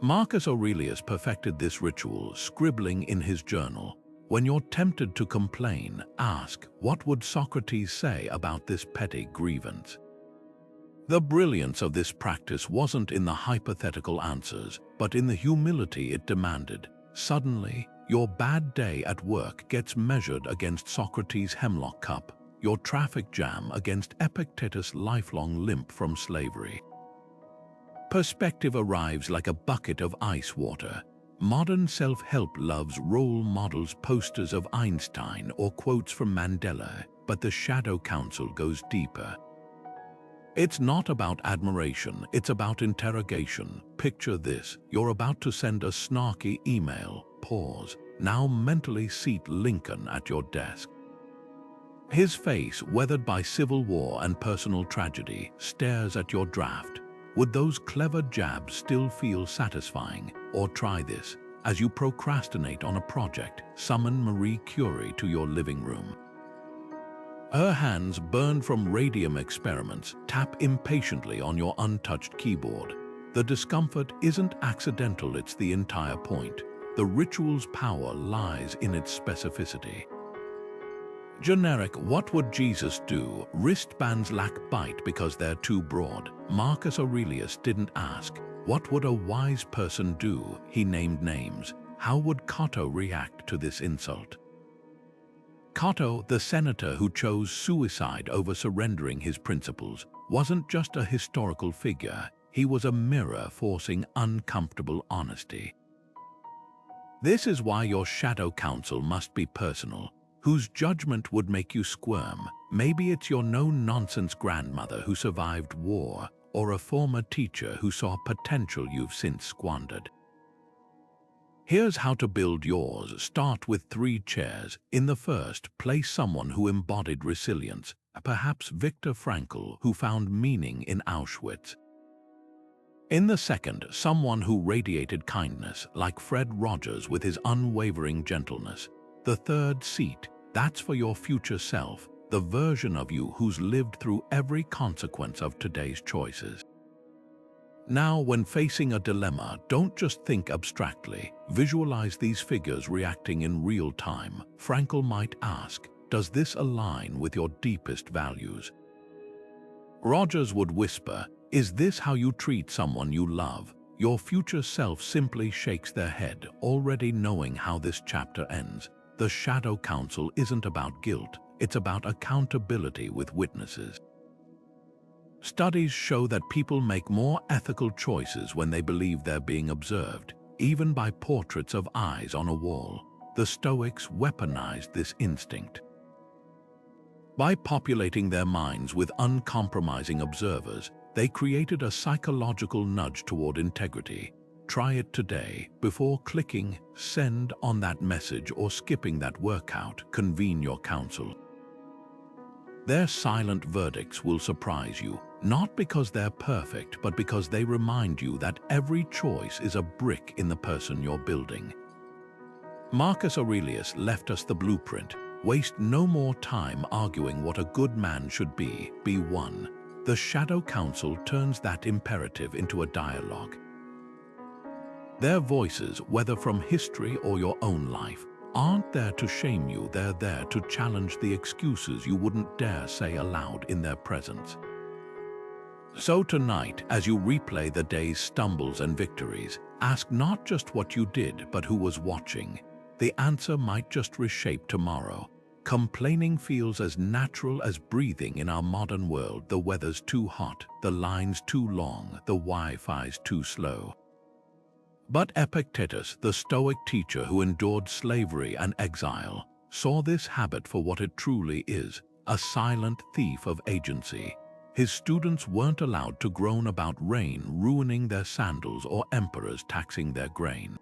Marcus Aurelius perfected this ritual, scribbling in his journal, "When you're tempted to complain, ask, what would Socrates say about this petty grievance?" The brilliance of this practice wasn't in the hypothetical answers, but in the humility it demanded. Suddenly, your bad day at work gets measured against Socrates' hemlock cup, your traffic jam against Epictetus' lifelong limp from slavery. Perspective arrives like a bucket of ice water. Modern self-help loves role models, posters of Einstein, or quotes from Mandela, but the Shadow Council goes deeper. It's not about admiration, it's about interrogation. Picture this: you're about to send a snarky email. Pause. Now mentally seat Lincoln at your desk. His face, weathered by civil war and personal tragedy, stares at your draft. Would those clever jabs still feel satisfying? Or try this. As you procrastinate on a project, summon Marie Curie to your living room. Her hands, burned from radium experiments, tap impatiently on your untouched keyboard. The discomfort isn't accidental, it's the entire point. The ritual's power lies in its specificity. Generic, what would Jesus do? Wristbands lack bite because they're too broad. Marcus Aurelius didn't ask, what would a wise person do? He named names. How would Cato react to this insult? Cato, the senator who chose suicide over surrendering his principles, wasn't just a historical figure. He was a mirror forcing uncomfortable honesty. This is why your shadow counsel must be personal, whose judgment would make you squirm. Maybe it's your no-nonsense grandmother who survived war, or a former teacher who saw potential you've since squandered. Here's how to build yours. Start with 3 chairs. In the first, place someone who embodied resilience, perhaps Viktor Frankl, who found meaning in Auschwitz. In the second, someone who radiated kindness, like Fred Rogers with his unwavering gentleness. The third seat, that's for your future self, the version of you who's lived through every consequence of today's choices. Now, when facing a dilemma, don't just think abstractly. Visualize these figures reacting in real time. Frankl might ask, does this align with your deepest values? Rogers would whisper, is this how you treat someone you love? Your future self simply shakes their head, already knowing how this chapter ends. The shadow counsel isn't about guilt, it's about accountability with witnesses. Studies show that people make more ethical choices when they believe they're being observed, even by portraits of eyes on a wall. The Stoics weaponized this instinct. By populating their minds with uncompromising observers, they created a psychological nudge toward integrity. Try it today. Before clicking send on that message or skipping that workout, convene your counsel. Their silent verdicts will surprise you, not because they're perfect, but because they remind you that every choice is a brick in the person you're building. Marcus Aurelius left us the blueprint. Waste no more time arguing what a good man should be. Be one. The shadow counsel turns that imperative into a dialogue. Their voices, whether from history or your own life, aren't there to shame you, they're there to challenge the excuses you wouldn't dare say aloud in their presence. So tonight, as you replay the day's stumbles and victories, ask not just what you did, but who was watching. The answer might just reshape tomorrow. Complaining feels as natural as breathing in our modern world. The weather's too hot, the line's too long, the Wi-Fi's too slow. But Epictetus, the Stoic teacher who endured slavery and exile, saw this habit for what it truly is, a silent thief of agency. His students weren't allowed to groan about rain ruining their sandals or emperors taxing their grain.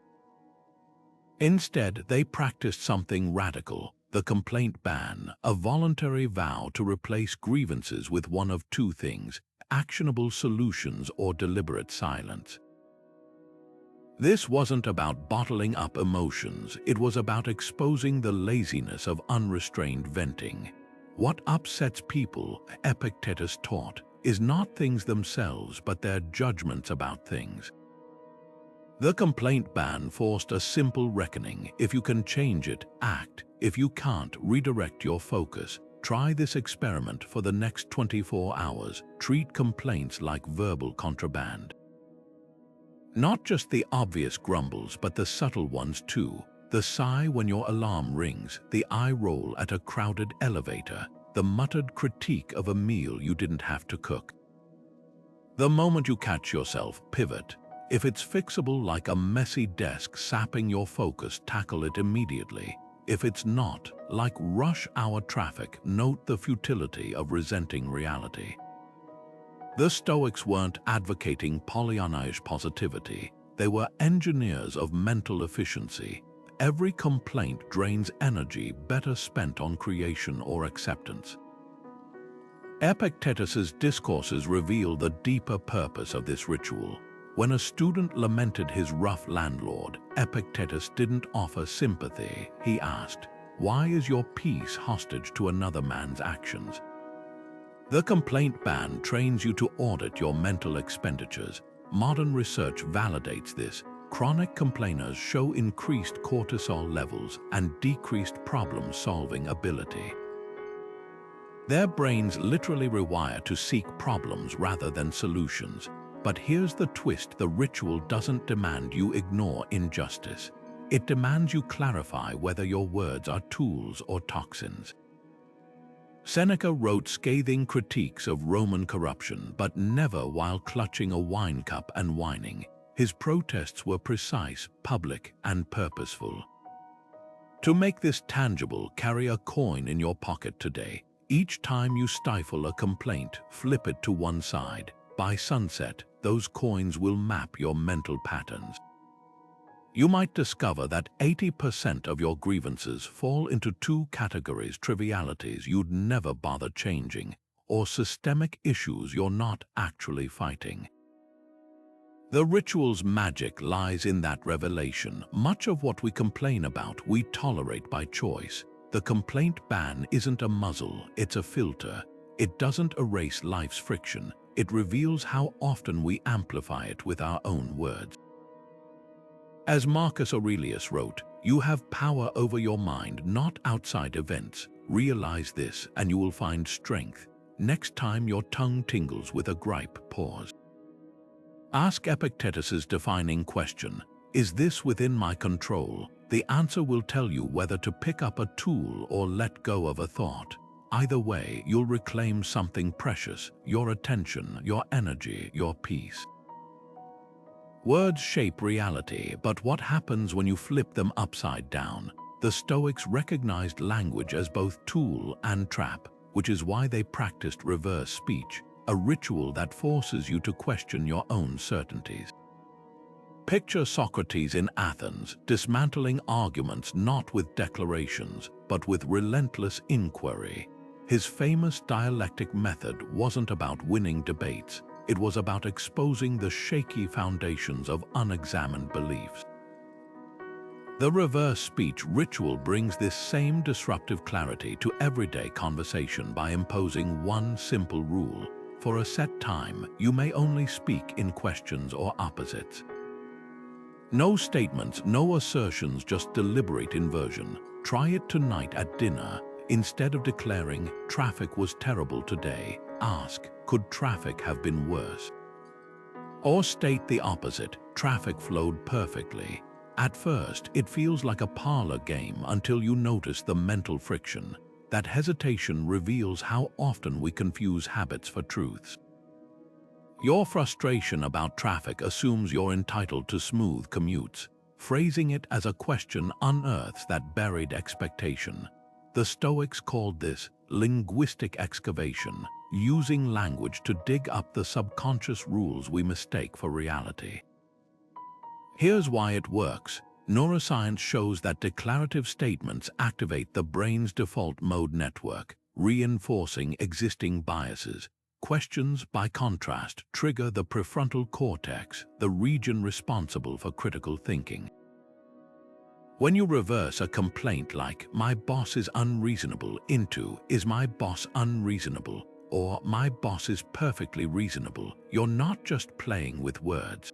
Instead, they practiced something radical, the complaint ban, a voluntary vow to replace grievances with one of 2 things, actionable solutions or deliberate silence. This wasn't about bottling up emotions, it was about exposing the laziness of unrestrained venting. What upsets people, Epictetus taught, is not things themselves but their judgments about things. The complaint ban forced a simple reckoning. If you can change it, act. If you can't, redirect your focus. Try this experiment for the next 24 hours. Treat complaints like verbal contraband. Not just the obvious grumbles, but the subtle ones too. The sigh when your alarm rings, the eye roll at a crowded elevator, the muttered critique of a meal you didn't have to cook. The moment you catch yourself, pivot. If it's fixable like a messy desk sapping your focus, tackle it immediately. If it's not, like rush hour traffic, note the futility of resenting reality. The Stoics weren't advocating Pollyannish positivity. They were engineers of mental efficiency. Every complaint drains energy better spent on creation or acceptance. Epictetus's discourses reveal the deeper purpose of this ritual. When a student lamented his rough landlord, Epictetus didn't offer sympathy. He asked, "Why is your peace hostage to another man's actions?" The complaint ban trains you to audit your mental expenditures. Modern research validates this. Chronic complainers show increased cortisol levels and decreased problem-solving ability. Their brains literally rewire to seek problems rather than solutions. But here's the twist: the ritual doesn't demand you ignore injustice. It demands you clarify whether your words are tools or toxins. Seneca wrote scathing critiques of Roman corruption, but never while clutching a wine cup and whining. His protests were precise, public, and purposeful. To make this tangible, carry a coin in your pocket today. Each time you stifle a complaint, flip it to one side. By sunset, those coins will map your mental patterns. You might discover that 80% of your grievances fall into two categories: trivialities you'd never bother changing, or systemic issues you're not actually fighting. The ritual's magic lies in that revelation. Much of what we complain about, we tolerate by choice. The complaint ban isn't a muzzle, it's a filter. It doesn't erase life's friction. It reveals how often we amplify it with our own words. As Marcus Aurelius wrote, "You have power over your mind, not outside events. Realize this, and you will find strength. Next time your tongue tingles with a gripe, pause. Ask Epictetus's defining question, is this within my control? The answer will tell you whether to pick up a tool or let go of a thought. Either way, you'll reclaim something precious: your attention, your energy, your peace." Words shape reality, but what happens when you flip them upside down? The Stoics recognized language as both tool and trap, which is why they practiced reverse speech, a ritual that forces you to question your own certainties. Picture Socrates in Athens, dismantling arguments not with declarations, but with relentless inquiry. His famous dialectic method wasn't about winning debates. It was about exposing the shaky foundations of unexamined beliefs. The reverse speech ritual brings this same disruptive clarity to everyday conversation by imposing one simple rule. For a set time, you may only speak in questions or opposites. No statements, no assertions, just deliberate inversion. Try it tonight at dinner. Instead of declaring, "Traffic was terrible today," ask, "Could traffic have been worse?" Or state the opposite, "Traffic flowed perfectly." At first, it feels like a parlor game until you notice the mental friction. That hesitation reveals how often we confuse habits for truths. Your frustration about traffic assumes you're entitled to smooth commutes. Phrasing it as a question unearths that buried expectation. The Stoics called this linguistic excavation, using language to dig up the subconscious rules we mistake for reality. Here's why it works. Neuroscience shows that declarative statements activate the brain's default mode network, reinforcing existing biases. Questions, by contrast, trigger the prefrontal cortex, the region responsible for critical thinking. When you reverse a complaint like, "My boss is unreasonable," into, "Is my boss unreasonable?" or "My boss is perfectly reasonable," you're not just playing with words.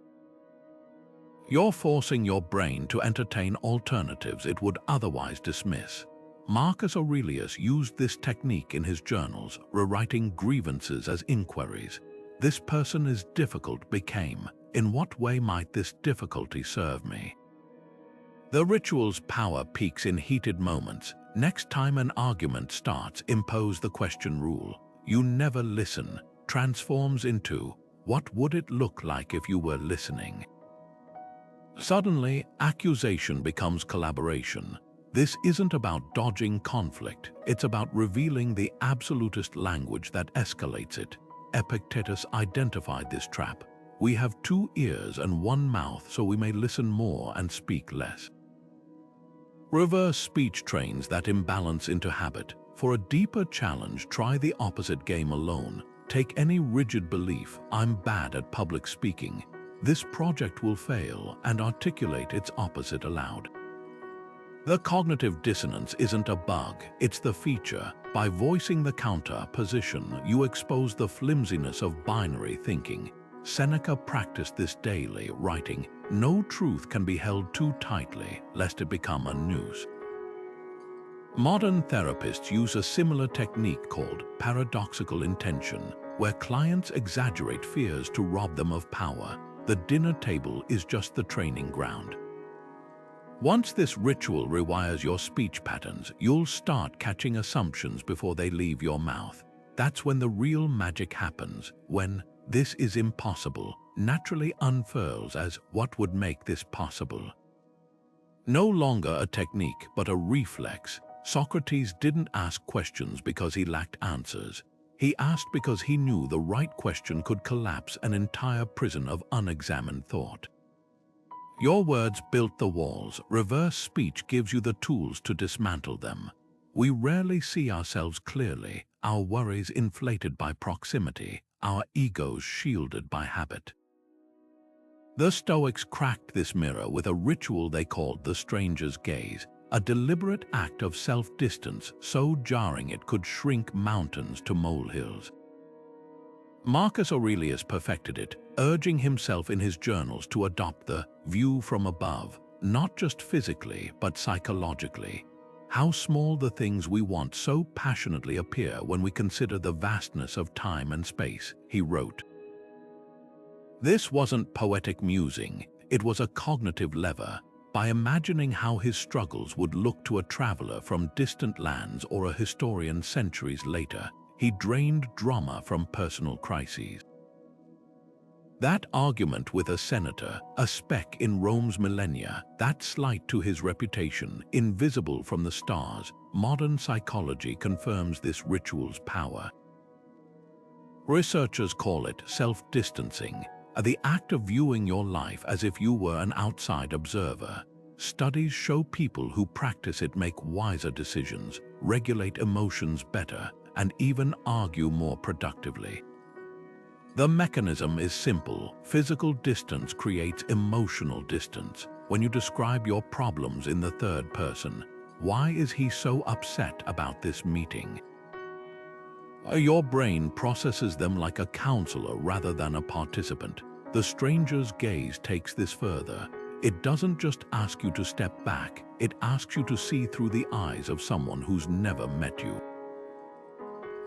You're forcing your brain to entertain alternatives it would otherwise dismiss. Marcus Aurelius used this technique in his journals, rewriting grievances as inquiries. "This person is difficult" became, "In what way might this difficulty serve me?" The ritual's power peaks in heated moments. Next time an argument starts, impose the question rule. "You never listen" transforms into, "What would it look like if you were listening?" Suddenly, accusation becomes collaboration. This isn't about dodging conflict, it's about revealing the absolutist language that escalates it. Epictetus identified this trap. "We have 2 ears and 1 mouth, so we may listen more and speak less." Reverse speech trains that imbalance into habit. For a deeper challenge, try the opposite game alone. Take any rigid belief, "I'm bad at public speaking." This project will fail, and articulate its opposite aloud. The cognitive dissonance isn't a bug, it's the feature. By voicing the counter position, you expose the flimsiness of binary thinking. Seneca practiced this daily, writing, "No truth can be held too tightly, lest it become a noose." Modern therapists use a similar technique called paradoxical intention, where clients exaggerate fears to rob them of power. The dinner table is just the training ground. Once this ritual rewires your speech patterns, you'll start catching assumptions before they leave your mouth. That's when the real magic happens, when "this is impossible" naturally unfurls as what would make this possible. No longer a technique, but a reflex, Socrates didn't ask questions because he lacked answers. He asked because he knew the right question could collapse an entire prison of unexamined thought. Your words built the walls. Reverse speech gives you the tools to dismantle them. We rarely see ourselves clearly, our worries inflated by proximity, our egos shielded by habit. The Stoics cracked this mirror with a ritual they called the stranger's gaze, a deliberate act of self-distance so jarring it could shrink mountains to molehills. Marcus Aurelius perfected it, urging himself in his journals to adopt the view from above, not just physically but psychologically. How small the things we want so passionately appear when we consider the vastness of time and space, he wrote. This wasn't poetic musing, it was a cognitive lever. By imagining how his struggles would look to a traveler from distant lands or a historian centuries later, he drained drama from personal crises. That argument with a senator, a speck in Rome's millennia, that slight to his reputation, invisible from the stars, modern psychology confirms this ritual's power. Researchers call it self-distancing, the act of viewing your life as if you were an outside observer. Studies show people who practice it make wiser decisions, regulate emotions better, and even argue more productively. The mechanism is simple. Physical distance creates emotional distance. When you describe your problems in the third person, why is he so upset about this meeting? Your brain processes them like a counselor rather than a participant. The stranger's gaze takes this further. It doesn't just ask you to step back, it asks you to see through the eyes of someone who's never met you.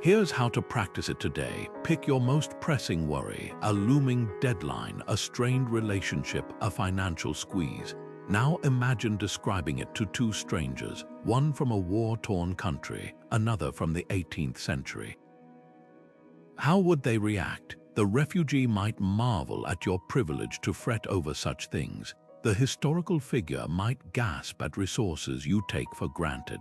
Here's how to practice it today. Pick your most pressing worry, a looming deadline, a strained relationship, a financial squeeze. Now imagine describing it to two strangers, one from a war-torn country, another from the 18th century. How would they react? The refugee might marvel at your privilege to fret over such things. The historical figure might gasp at resources you take for granted.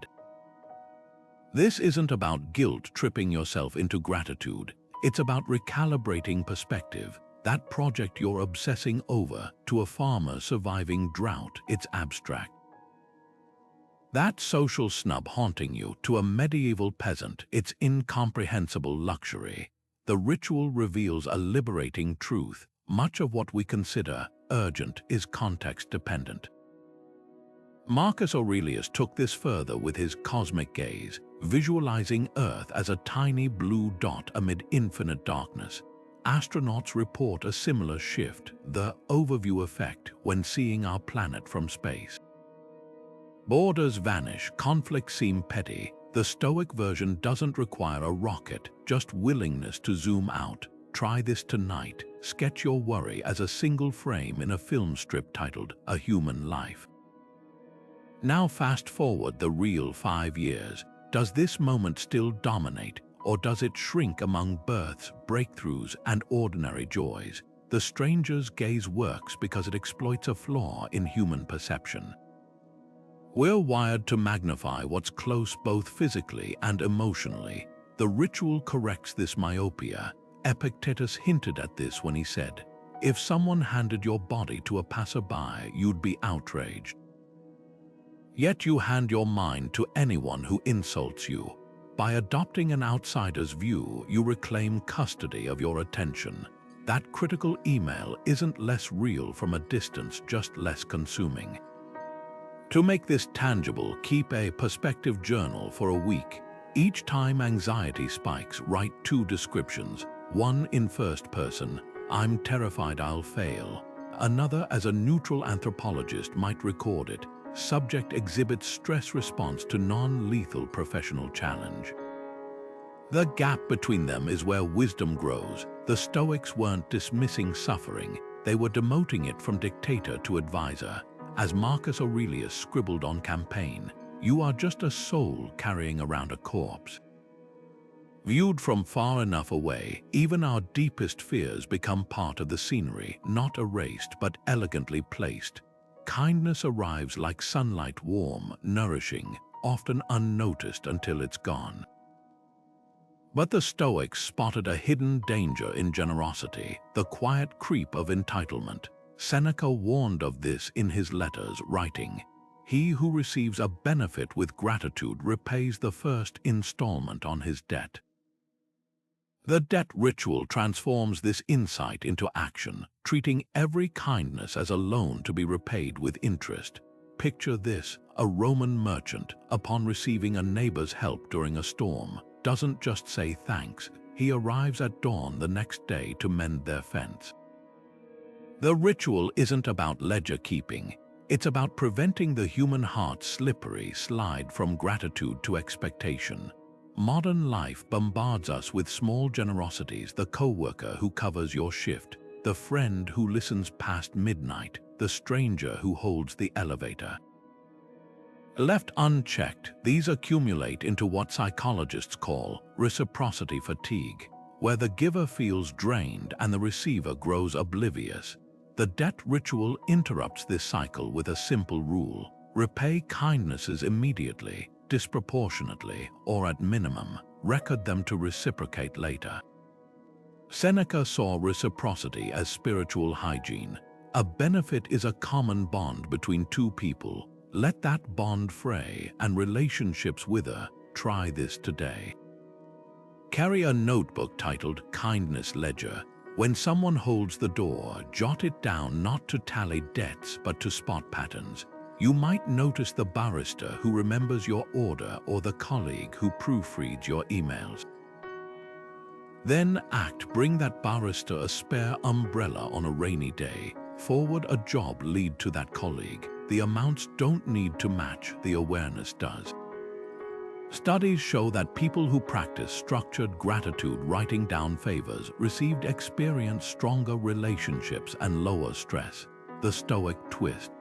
This isn't about guilt-tripping yourself into gratitude. It's about recalibrating perspective. That project you're obsessing over, to a farmer surviving drought, it's abstract. That social snub haunting you, to a medieval peasant, it's incomprehensible luxury. The ritual reveals a liberating truth. Much of what we consider urgent is context-dependent. Marcus Aurelius took this further with his cosmic gaze, visualizing Earth as a tiny blue dot amid infinite darkness. Astronauts report a similar shift, the overview effect, when seeing our planet from space. Borders vanish, conflicts seem petty. The Stoic version doesn't require a rocket, just willingness to zoom out. Try this tonight. Sketch your worry as a single frame in a film strip titled A Human Life. Now fast forward the real 5 years. Does this moment still dominate, or does it shrink among births, breakthroughs, and ordinary joys? The stranger's gaze works because it exploits a flaw in human perception. We're wired to magnify what's close both physically and emotionally. The ritual corrects this myopia. Epictetus hinted at this when he said, "If someone handed your body to a passerby, you'd be outraged. Yet you hand your mind to anyone who insults you. By adopting an outsider's view, you reclaim custody of your attention. That critical email isn't less real from a distance, just less consuming." To make this tangible, keep a perspective journal for a week. Each time anxiety spikes, write 2 descriptions. One in first person, "I'm terrified I'll fail." Another as a neutral anthropologist might record it, "Subject exhibits stress response to non-lethal professional challenge." The gap between them is where wisdom grows. The Stoics weren't dismissing suffering, they were demoting it from dictator to advisor. As Marcus Aurelius scribbled on campaign, "You are just a soul carrying around a corpse." Viewed from far enough away, even our deepest fears become part of the scenery, not erased but elegantly placed. Kindness arrives like sunlight, warm, nourishing, often unnoticed until it's gone. But the Stoics spotted a hidden danger in generosity, the quiet creep of entitlement. Seneca warned of this in his letters, writing, "He who receives a benefit with gratitude repays the first installment on his debt." The debt ritual transforms this insight into action, treating every kindness as a loan to be repaid with interest. Picture this: a Roman merchant, upon receiving a neighbor's help during a storm, doesn't just say thanks. He arrives at dawn the next day to mend their fence. The ritual isn't about ledger keeping. It's about preventing the human heart's slippery slide from gratitude to expectation. Modern life bombards us with small generosities: the coworker who covers your shift, the friend who listens past midnight, the stranger who holds the elevator. Left unchecked, these accumulate into what psychologists call reciprocity fatigue, where the giver feels drained and the receiver grows oblivious. The debt ritual interrupts this cycle with a simple rule: repay kindnesses immediately, disproportionately, or at minimum, record them to reciprocate later. Seneca saw reciprocity as spiritual hygiene. A benefit is a common bond between two people. Let that bond fray and relationships wither. Try this today. Carry a notebook titled Kindness Ledger. When someone holds the door, jot it down, not to tally debts but to spot patterns. You might notice the barrister who remembers your order or the colleague who proofreads your emails. Then act. Bring that barrister a spare umbrella on a rainy day. Forward a job lead to that colleague. The amounts don't need to match, the awareness does. Studies show that people who practice structured gratitude, writing down favors, received experience stronger relationships and lower stress. The Stoic twist.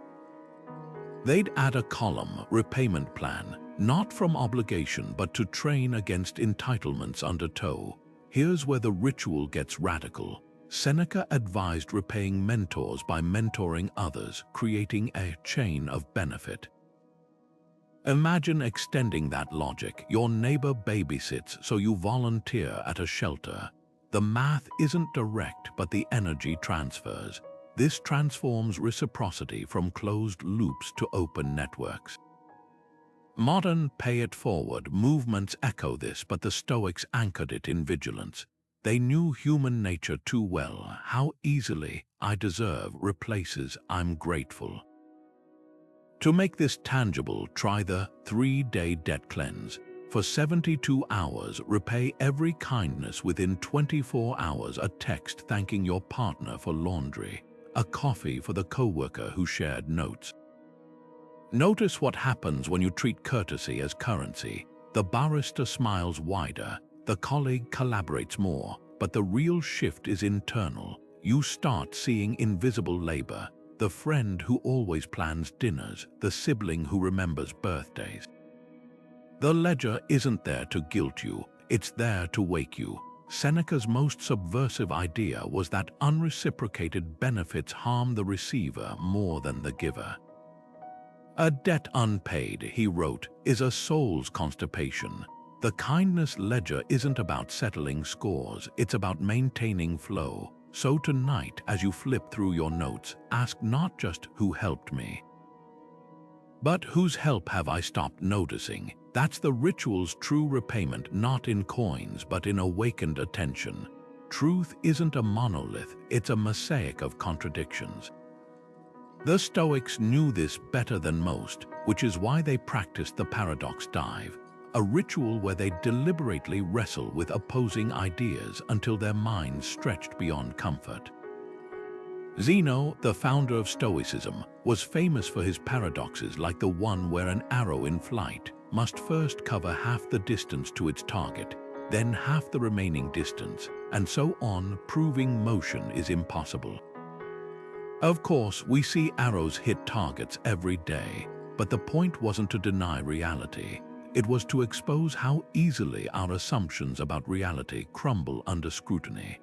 They'd add a column, repayment plan, not from obligation but to train against entitlements under tow. Here's where the ritual gets radical. Seneca advised repaying mentors by mentoring others, creating a chain of benefit. Imagine extending that logic. Your neighbor babysits, so you volunteer at a shelter. The math isn't direct, but the energy transfers. This transforms reciprocity from closed loops to open networks. Modern pay-it-forward movements echo this, but the Stoics anchored it in vigilance. They knew human nature too well, how easily "I deserve" replaces "I'm grateful." To make this tangible, try the 3-day debt cleanse. For 72 hours, repay every kindness within 24 hours. A text thanking your partner for laundry. A coffee for the coworker who shared notes. Notice what happens when you treat courtesy as currency. The barrister smiles wider, the colleague collaborates more, but the real shift is internal. You start seeing invisible labor. The friend who always plans dinners, the sibling who remembers birthdays. The ledger isn't there to guilt you, it's there to wake you. Seneca's most subversive idea was that unreciprocated benefits harm the receiver more than the giver. A debt unpaid, he wrote, is a soul's constipation. The kindness ledger isn't about settling scores, it's about maintaining flow. So tonight, as you flip through your notes, ask not just "Who helped me?" but "Whose help have I stopped noticing?" That's the ritual's true repayment, not in coins but in awakened attention. Truth isn't a monolith, it's a mosaic of contradictions. The Stoics knew this better than most, which is why they practiced the paradox dive, a ritual where they deliberately wrestle with opposing ideas until their minds stretched beyond comfort. Zeno, the founder of Stoicism, was famous for his paradoxes, like the one where an arrow in flight must first cover half the distance to its target, then half the remaining distance, and so on, proving motion is impossible. Of course, we see arrows hit targets every day, but the point wasn't to deny reality. It was to expose how easily our assumptions about reality crumble under scrutiny.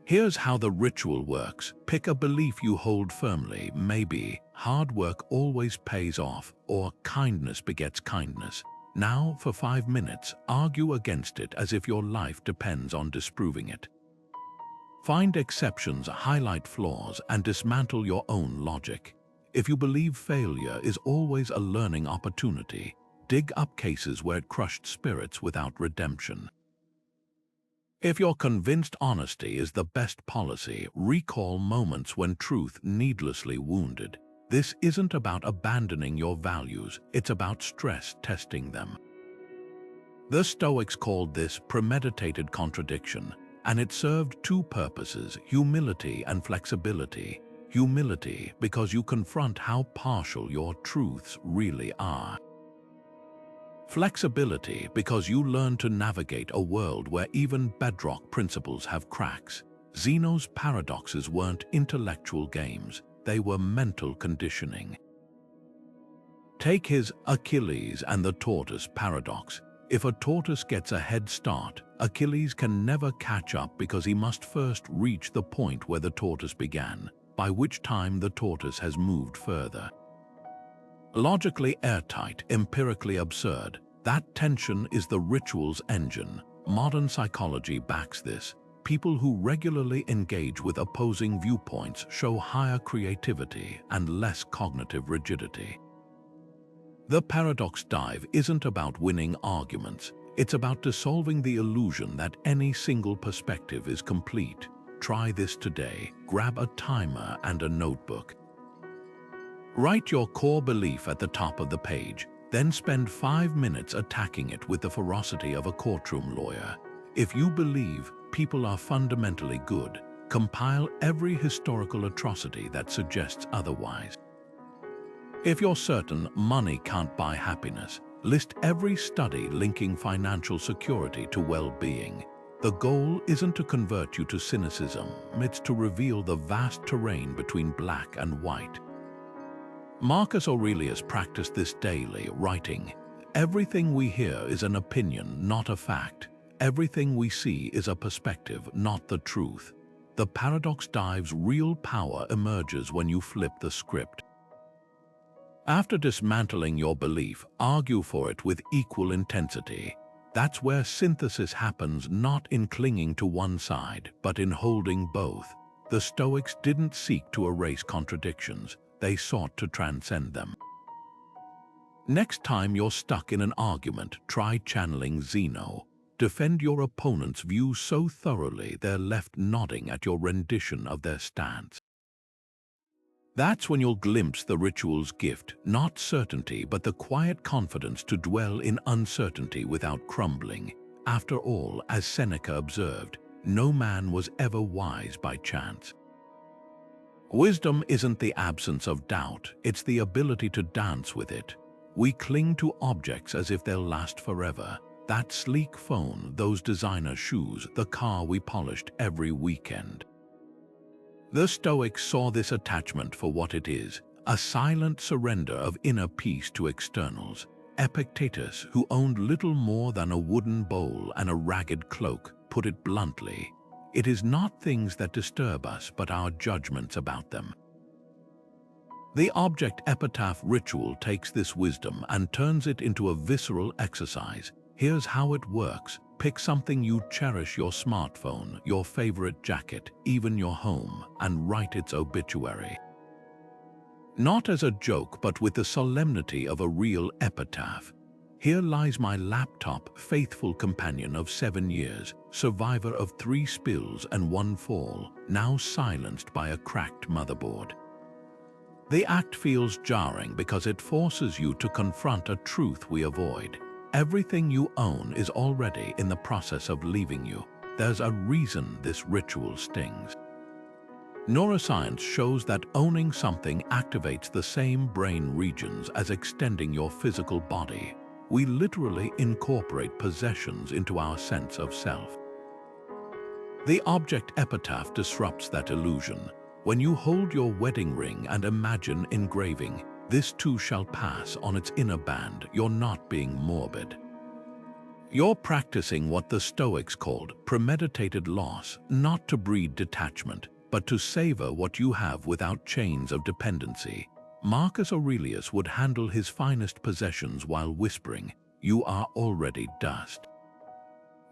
Here's how the ritual works. Pick a belief you hold firmly, maybe hard work always pays off, or kindness begets kindness. Now, for 5 minutes, argue against it as if your life depends on disproving it. Find exceptions, highlight flaws, and dismantle your own logic. If you believe failure is always a learning opportunity, dig up cases where it crushed spirits without redemption. If you're convinced honesty is the best policy, recall moments when truth needlessly wounded. This isn't about abandoning your values, it's about stress testing them. The Stoics called this premeditated contradiction, and it served two purposes: humility and flexibility. Humility because you confront how partial your truths really are. Flexibility because you learn to navigate a world where even bedrock principles have cracks. Zeno's paradoxes weren't intellectual games, they were mental conditioning. Take his Achilles and the tortoise paradox. If a tortoise gets a head start, Achilles can never catch up because he must first reach the point where the tortoise began, by which time the tortoise has moved further. Logically airtight, empirically absurd, that tension is the ritual's engine. Modern psychology backs this. People who regularly engage with opposing viewpoints show higher creativity and less cognitive rigidity. The paradox dive isn't about winning arguments. It's about dissolving the illusion that any single perspective is complete. Try this today. Grab a timer and a notebook. Write your core belief at the top of the page, then spend 5 minutes attacking it with the ferocity of a courtroom lawyer. If you believe people are fundamentally good, compile every historical atrocity that suggests otherwise. If you're certain money can't buy happiness, list every study linking financial security to well-being. The goal isn't to convert you to cynicism, it's to reveal the vast terrain between black and white. Marcus Aurelius practiced this daily, writing, "Everything we hear is an opinion, not a fact. Everything we see is a perspective, not the truth." The paradox dive's real power emerges when you flip the script. After dismantling your belief, argue for it with equal intensity. That's where synthesis happens, not in clinging to one side, but in holding both. The Stoics didn't seek to erase contradictions. They sought to transcend them. Next time you're stuck in an argument, try channeling Zeno. Defend your opponent's view so thoroughly they're left nodding at your rendition of their stance. That's when you'll glimpse the ritual's gift, not certainty, but the quiet confidence to dwell in uncertainty without crumbling. After all, as Seneca observed, no man was ever wise by chance. Wisdom isn't the absence of doubt, it's the ability to dance with it. We cling to objects as if they'll last forever. That sleek phone, those designer shoes, the car we polished every weekend. The Stoics saw this attachment for what it is, a silent surrender of inner peace to externals. Epictetus, who owned little more than a wooden bowl and a ragged cloak, put it bluntly, "It is not things that disturb us, but our judgments about them." The Object Epitaph ritual takes this wisdom and turns it into a visceral exercise. Here's how it works. Pick something you cherish: your smartphone, your favorite jacket, even your home, and write its obituary. Not as a joke, but with the solemnity of a real epitaph. "Here lies my laptop, faithful companion of 7 years, survivor of 3 spills and 1 fall, now silenced by a cracked motherboard." The act feels jarring because it forces you to confront a truth we avoid. Everything you own is already in the process of leaving you. There's a reason this ritual stings. Neuroscience shows that owning something activates the same brain regions as extending your physical body. We literally incorporate possessions into our sense of self. The Object Epitaph disrupts that illusion. When you hold your wedding ring and imagine engraving, this too shall pass on its inner band. You're not being morbid. You're practicing what the Stoics called premeditated loss, not to breed detachment, but to savor what you have without chains of dependency. Marcus Aurelius would handle his finest possessions while whispering, "You are already dust."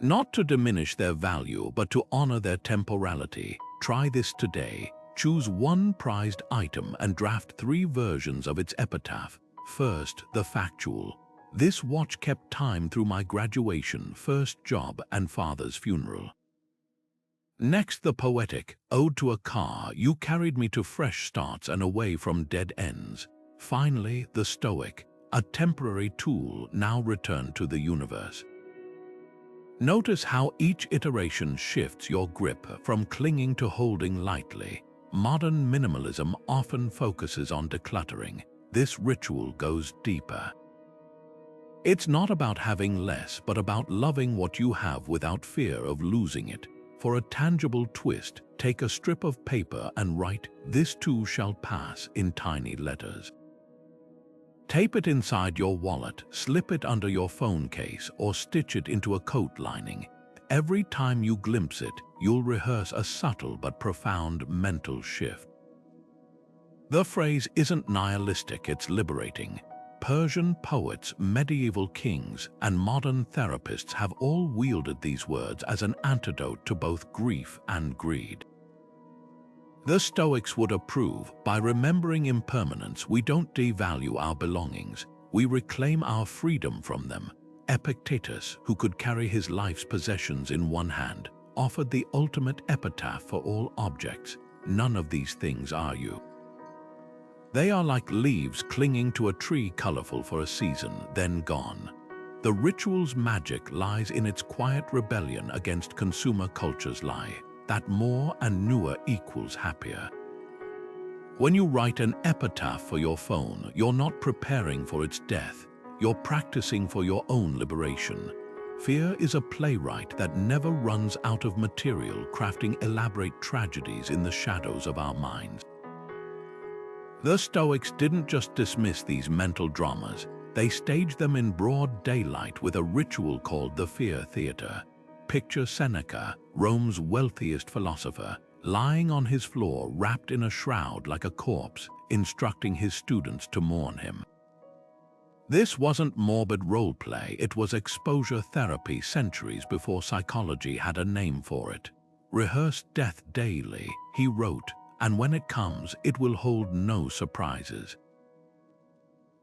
Not to diminish their value, but to honor their temporality. Try this today. Choose one prized item and draft 3 versions of its epitaph. First, the factual. This watch kept time through my graduation, first job, and father's funeral. Next, the poetic. Ode to a car, you carried me to fresh starts and away from dead ends. Finally, the Stoic. A temporary tool, now returned to the universe. Notice how each iteration shifts your grip from clinging to holding lightly. Modern minimalism often focuses on decluttering. This ritual goes deeper. It's not about having less, but about loving what you have without fear of losing it. For a tangible twist, take a strip of paper and write, "This too shall pass," in tiny letters. Tape it inside your wallet, slip it under your phone case, or stitch it into a coat lining. Every time you glimpse it, you'll rehearse a subtle but profound mental shift. The phrase isn't nihilistic, it's liberating. Persian poets, medieval kings, and modern therapists have all wielded these words as an antidote to both grief and greed. The Stoics would approve. By remembering impermanence, we don't devalue our belongings, we reclaim our freedom from them. Epictetus, who could carry his life's possessions in one hand, offered the ultimate epitaph for all objects. None of these things are you. They are like leaves clinging to a tree, colorful for a season, then gone. The ritual's magic lies in its quiet rebellion against consumer culture's lie, that more and newer equals happier. When you write an epitaph for your phone, you're not preparing for its death, you're practicing for your own liberation. Fear is a playwright that never runs out of material, crafting elaborate tragedies in the shadows of our minds. The Stoics didn't just dismiss these mental dramas, they staged them in broad daylight with a ritual called the Fear Theater. Picture Seneca, Rome's wealthiest philosopher, lying on his floor wrapped in a shroud like a corpse, instructing his students to mourn him. This wasn't morbid roleplay, it was exposure therapy centuries before psychology had a name for it. Rehearse death daily, he wrote, and when it comes, it will hold no surprises.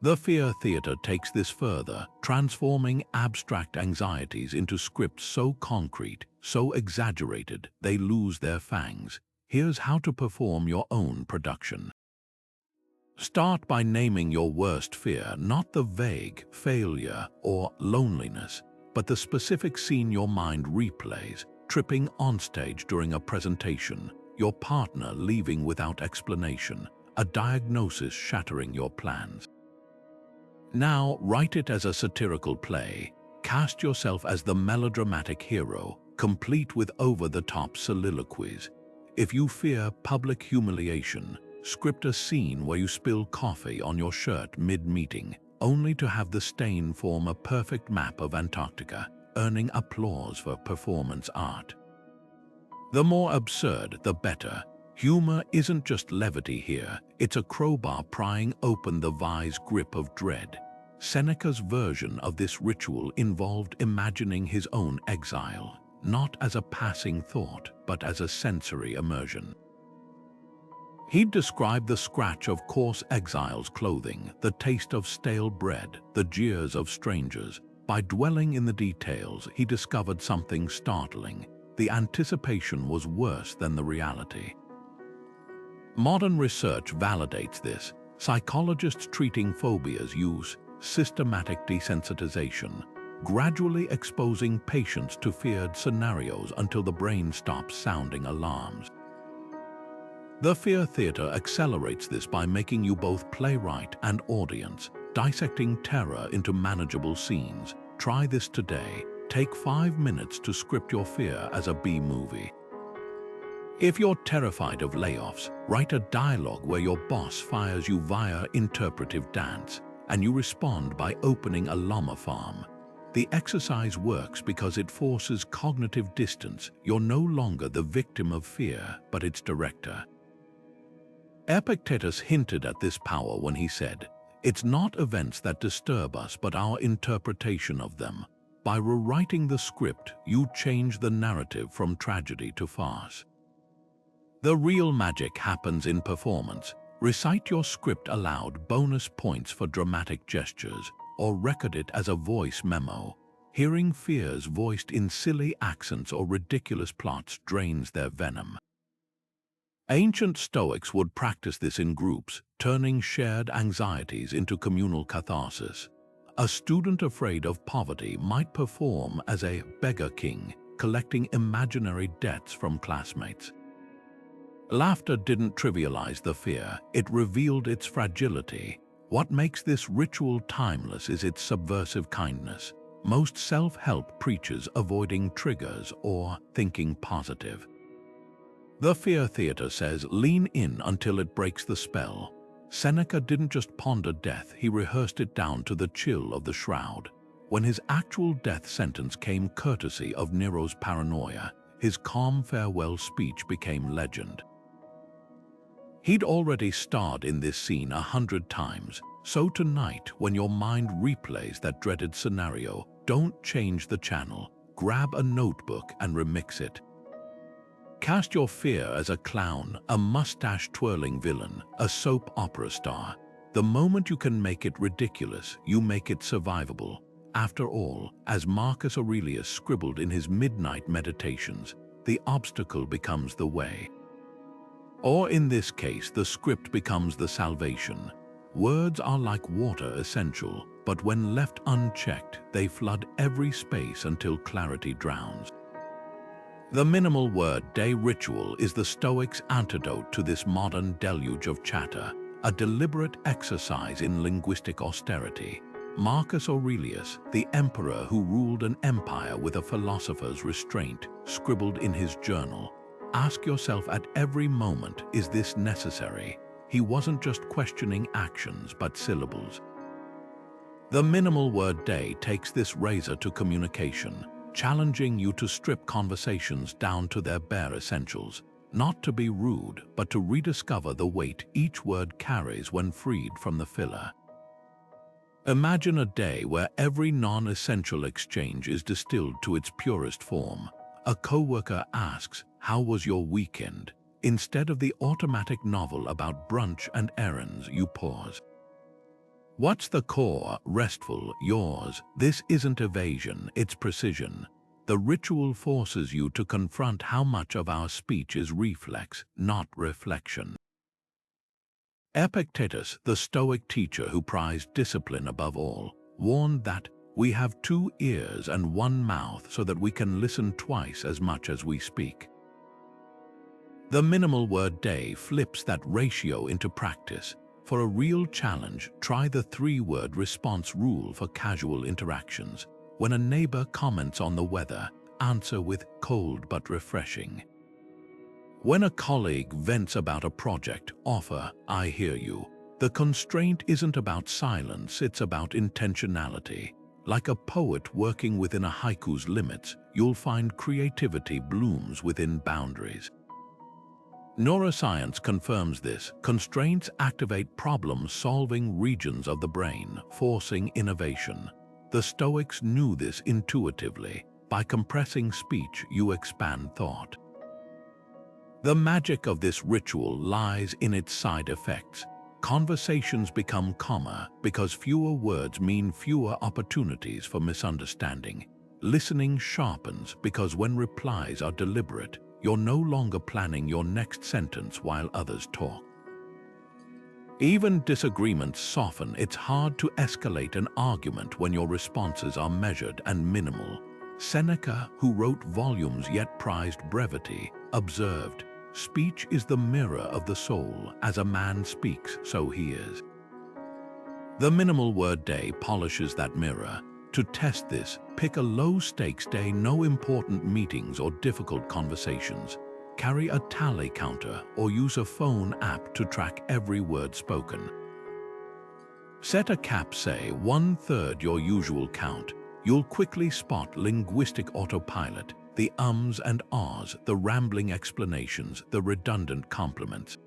The Fear Theater takes this further, transforming abstract anxieties into scripts so concrete, so exaggerated, they lose their fangs. Here's how to perform your own production. Start by naming your worst fear, not the vague failure or loneliness, but the specific scene your mind replays, tripping onstage during a presentation, your partner leaving without explanation, a diagnosis shattering your plans. Now write it as a satirical play. Cast yourself as the melodramatic hero, complete with over-the-top soliloquies. If you fear public humiliation, script a scene where you spill coffee on your shirt mid-meeting, only to have the stain form a perfect map of Antarctica, earning applause for performance art. The more absurd, the better. Humor isn't just levity here, it's a crowbar prying open the vise grip of dread. Seneca's version of this ritual involved imagining his own exile, not as a passing thought, but as a sensory immersion. He'd describe the scratch of coarse exile's clothing, the taste of stale bread, the jeers of strangers. By dwelling in the details, he discovered something startling. The anticipation was worse than the reality. Modern research validates this. Psychologists treating phobias use systematic desensitization, gradually exposing patients to feared scenarios until the brain stops sounding alarms. The Fear Theater accelerates this by making you both playwright and audience, dissecting terror into manageable scenes. Try this today. Take 5 minutes to script your fear as a B-movie. If you're terrified of layoffs, write a dialogue where your boss fires you via interpretive dance, and you respond by opening a llama farm. The exercise works because it forces cognitive distance. You're no longer the victim of fear, but its director. Epictetus hinted at this power when he said, "It's not events that disturb us, but our interpretation of them. By rewriting the script, you change the narrative from tragedy to farce." The real magic happens in performance. Recite your script aloud, bonus points for dramatic gestures, or record it as a voice memo. Hearing fears voiced in silly accents or ridiculous plots drains their venom. Ancient Stoics would practice this in groups, turning shared anxieties into communal catharsis. A student afraid of poverty might perform as a beggar king, collecting imaginary debts from classmates. Laughter didn't trivialize the fear, it revealed its fragility. What makes this ritual timeless is its subversive kindness. Most self-help preachers avoiding triggers or thinking positive. The Fear Theater says, lean in until it breaks the spell. Seneca didn't just ponder death, he rehearsed it down to the chill of the shroud. When his actual death sentence came courtesy of Nero's paranoia, his calm farewell speech became legend. He'd already starred in this scene 100 times, so tonight, when your mind replays that dreaded scenario, don't change the channel, grab a notebook and remix it. Cast your fear as a clown, a mustache-twirling villain, a soap opera star. The moment you can make it ridiculous, you make it survivable. After all, as Marcus Aurelius scribbled in his midnight meditations, the obstacle becomes the way. Or in this case, the script becomes the salvation. Words are like water essential, but when left unchecked, they flood every space until clarity drowns. The minimal word day ritual is the Stoics' antidote to this modern deluge of chatter, a deliberate exercise in linguistic austerity. Marcus Aurelius, the emperor who ruled an empire with a philosopher's restraint, scribbled in his journal, "Ask yourself at every moment, is this necessary?" He wasn't just questioning actions, but syllables. The minimal word day takes this razor to communication, challenging you to strip conversations down to their bare essentials, not to be rude, but to rediscover the weight each word carries when freed from the filler. Imagine a day where every non-essential exchange is distilled to its purest form. A coworker asks, "How was your weekend?" Instead of the automatic novel about brunch and errands, you pause. What's the core, restful, yours? This isn't evasion, it's precision. The ritual forces you to confront how much of our speech is reflex, not reflection. Epictetus, the Stoic teacher who prized discipline above all, warned that we have 2 ears and 1 mouth so that we can listen twice as much as we speak. The minimal word day flips that ratio into practice. For a real challenge, try the 3-word response rule for casual interactions. When a neighbor comments on the weather, answer with cold but refreshing. When a colleague vents about a project, offer, "I hear you." The constraint isn't about silence, it's about intentionality. Like a poet working within a haiku's limits, you'll find creativity blooms within boundaries. Neuroscience confirms this. Constraints activate problem-solving regions of the brain, forcing innovation. The Stoics knew this intuitively. By compressing speech, you expand thought. The magic of this ritual lies in its side effects. Conversations become calmer because fewer words mean fewer opportunities for misunderstanding. Listening sharpens because when replies are deliberate, you're no longer planning your next sentence while others talk. Even disagreements soften. It's hard to escalate an argument when your responses are measured and minimal. Seneca, who wrote volumes yet prized brevity, observed, "Speech is the mirror of the soul. As a man speaks, so he is." The minimal word day polishes that mirror. To test this, pick a low-stakes day, no important meetings or difficult conversations. carry a tally counter or use a phone app to track every word spoken. Set a cap, say 1/3 your usual count. You'll quickly spot linguistic autopilot, the ums and ahs, the rambling explanations, the redundant compliments.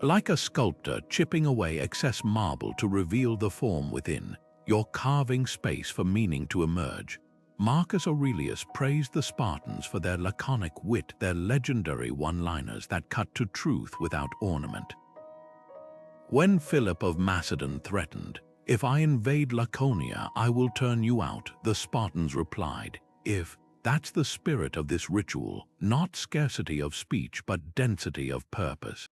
Like a sculptor chipping away excess marble to reveal the form within, you're carving space for meaning to emerge. Marcus Aurelius praised the Spartans for their laconic wit, their legendary one-liners that cut to truth without ornament. When Philip of Macedon threatened, "If I invade Laconia, I will turn you out," the Spartans replied, That's the spirit of this ritual, not scarcity of speech but density of purpose."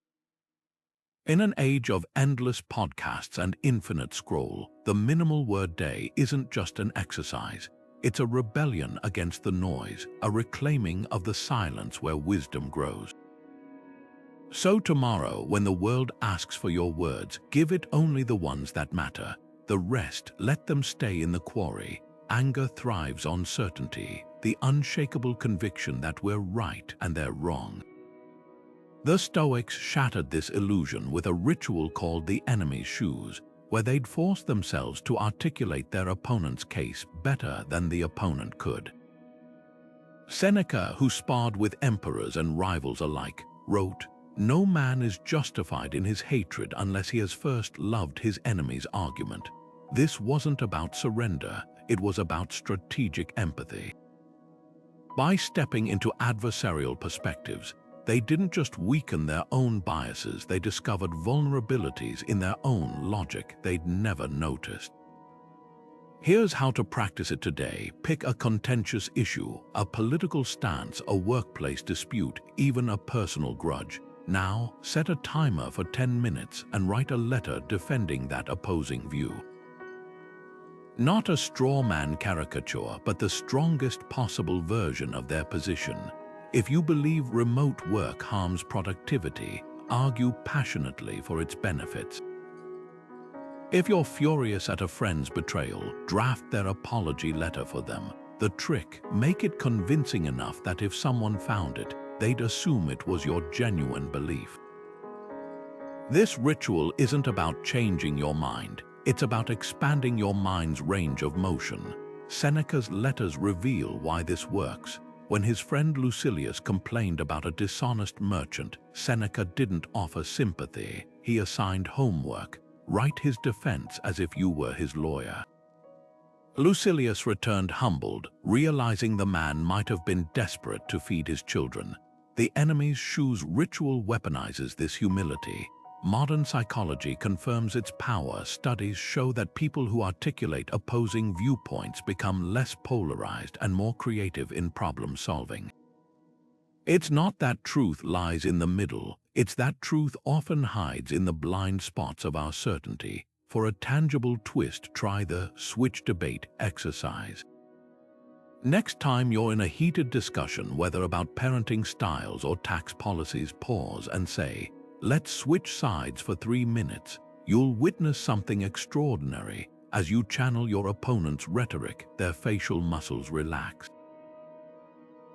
In an age of endless podcasts and infinite scroll, the minimal word day isn't just an exercise. It's a rebellion against the noise, a reclaiming of the silence where wisdom grows. So tomorrow, when the world asks for your words, give it only the ones that matter. The rest, let them stay in the quarry. Anger thrives on certainty, the unshakable conviction that we're right and they're wrong. The Stoics shattered this illusion with a ritual called the enemy's shoes, where they'd force themselves to articulate their opponent's case better than the opponent could. Seneca, who sparred with emperors and rivals alike, wrote, "No man is justified in his hatred unless he has first loved his enemy's argument." This wasn't about surrender, it was about strategic empathy. By stepping into adversarial perspectives, they didn't just weaken their own biases, they discovered vulnerabilities in their own logic they'd never noticed. Here's how to practice it today. Pick a contentious issue, a political stance, a workplace dispute, even a personal grudge. Now, set a timer for 10 minutes and write a letter defending that opposing view. Not a straw man caricature, but the strongest possible version of their position. If you believe remote work harms productivity, argue passionately for its benefits. If you're furious at a friend's betrayal, draft their apology letter for them. The trick, make it convincing enough that if someone found it, they'd assume it was your genuine belief. This ritual isn't about changing your mind, it's about expanding your mind's range of motion. Seneca's letters reveal why this works. When his friend Lucilius complained about a dishonest merchant, Seneca didn't offer sympathy, he assigned homework. Write his defense as if you were his lawyer. Lucilius returned humbled, realizing the man might have been desperate to feed his children. The enemy's shoes ritual weaponizes this humility. Modern psychology confirms its power. Studies show that people who articulate opposing viewpoints become less polarized and more creative in problem solving. It's not that truth lies in the middle, it's that truth often hides in the blind spots of our certainty. For a tangible twist, try the switch debate exercise. Next time you're in a heated discussion, whether about parenting styles or tax policies, pause and say, "Let's switch sides for 3 minutes." You'll witness something extraordinary. As you channel your opponent's rhetoric, their facial muscles relax.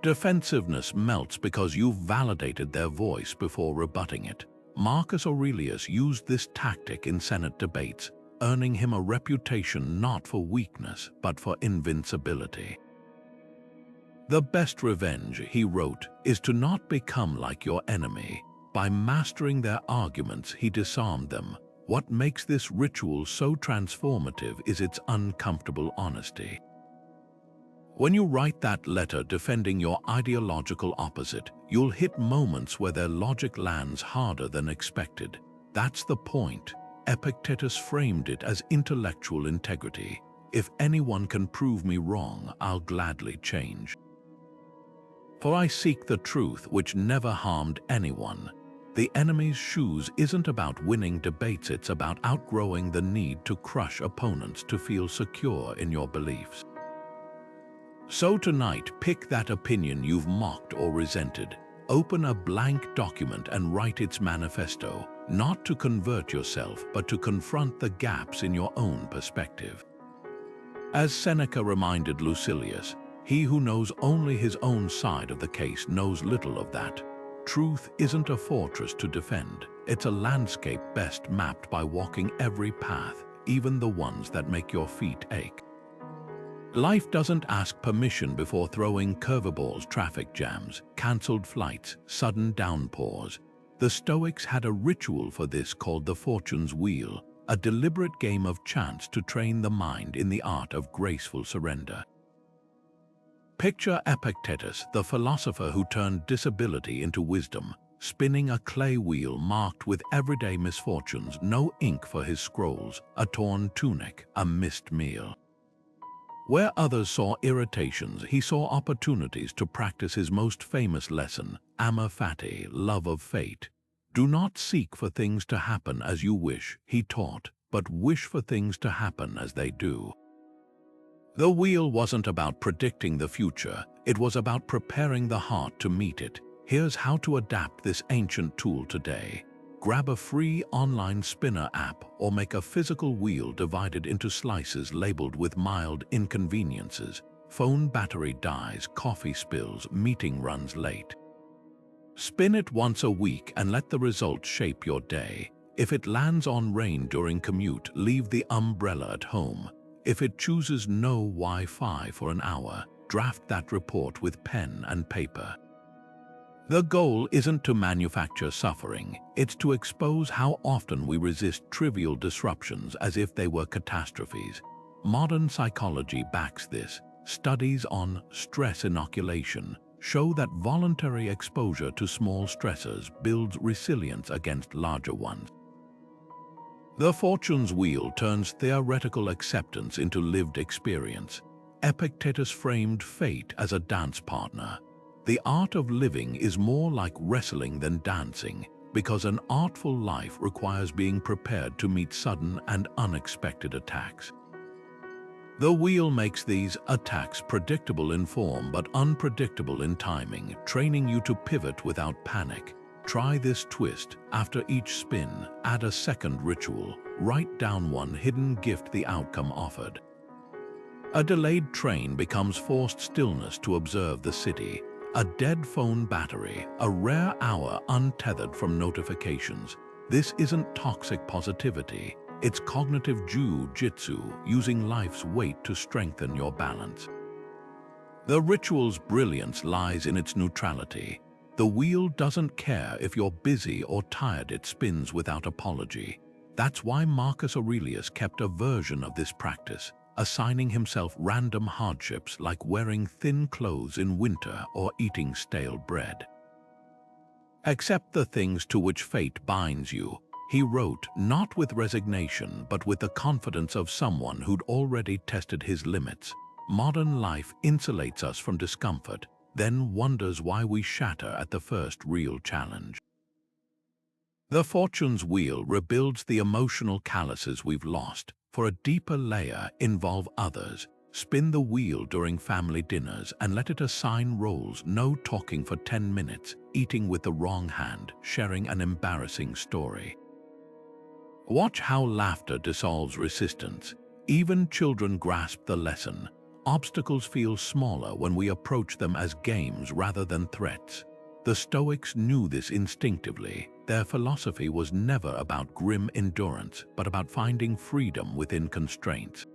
Defensiveness melts because you've validated their voice before rebutting it. Marcus Aurelius used this tactic in Senate debates, earning him a reputation not for weakness, but for invincibility. "The best revenge," he wrote, "is to not become like your enemy." By mastering their arguments, he disarmed them. What makes this ritual so transformative is its uncomfortable honesty. When you write that letter defending your ideological opposite, you'll hit moments where their logic lands harder than expected. That's the point. Epictetus framed it as intellectual integrity. If anyone can prove me wrong, I'll gladly change. For I seek the truth which never harmed anyone. The enemy's shoes isn't about winning debates, it's about outgrowing the need to crush opponents to feel secure in your beliefs. So tonight, pick that opinion you've mocked or resented. Open a blank document and write its manifesto, not to convert yourself, but to confront the gaps in your own perspective. As Seneca reminded Lucilius, He who knows only his own side of the case knows little of that. Truth isn't a fortress to defend. It's a landscape best mapped by walking every path, even the ones that make your feet ache. Life doesn't ask permission before throwing curveballs, traffic jams, cancelled flights, sudden downpours. The Stoics had a ritual for this called the Fortune's Wheel, a deliberate game of chance to train the mind in the art of graceful surrender. Picture Epictetus, the philosopher who turned disability into wisdom, spinning a clay wheel marked with everyday misfortunes, no ink for his scrolls, a torn tunic, a missed meal. Where others saw irritations, he saw opportunities to practice his most famous lesson, amor fati, love of fate. Do not seek for things to happen as you wish, he taught, but wish for things to happen as they do. The wheel wasn't about predicting the future, it was about preparing the heart to meet it. Here's how to adapt this ancient tool today. Grab a free online spinner app or make a physical wheel divided into slices labeled with mild inconveniences. Phone battery dies, coffee spills, meeting runs late. Spin it once a week and let the results shape your day. If it lands on rain during commute, leave the umbrella at home. If it chooses no Wi-Fi for an hour, draft that report with pen and paper. The goal isn't to manufacture suffering, it's to expose how often we resist trivial disruptions as if they were catastrophes. Modern psychology backs this. Studies on stress inoculation show that voluntary exposure to small stressors builds resilience against larger ones. The Fortune's Wheel turns theoretical acceptance into lived experience. Epictetus framed fate as a dance partner. The art of living is more like wrestling than dancing, because an artful life requires being prepared to meet sudden and unexpected attacks. The wheel makes these attacks predictable in form but unpredictable in timing, training you to pivot without panic. Try this twist. After each spin, add a second ritual. Write down one hidden gift the outcome offered. A delayed train becomes forced stillness to observe the city. A dead phone battery, a rare hour untethered from notifications. This isn't toxic positivity, it's cognitive jiu-jitsu, using life's weight to strengthen your balance. The ritual's brilliance lies in its neutrality. The wheel doesn't care if you're busy or tired, it spins without apology. That's why Marcus Aurelius kept a version of this practice, assigning himself random hardships like wearing thin clothes in winter or eating stale bread. Accept the things to which fate binds you, he wrote, not with resignation but with the confidence of someone who'd already tested his limits. Modern life insulates us from discomfort, then wonders why we shatter at the first real challenge. The Fortune's Wheel rebuilds the emotional calluses we've lost. For a deeper layer, involve others. Spin the wheel during family dinners and let it assign roles. No talking for 10 minutes, eating with the wrong hand, sharing an embarrassing story. Watch how laughter dissolves resistance. Even children grasp the lesson. Obstacles feel smaller when we approach them as games rather than threats. The Stoics knew this instinctively. Their philosophy was never about grim endurance, but about finding freedom within constraints.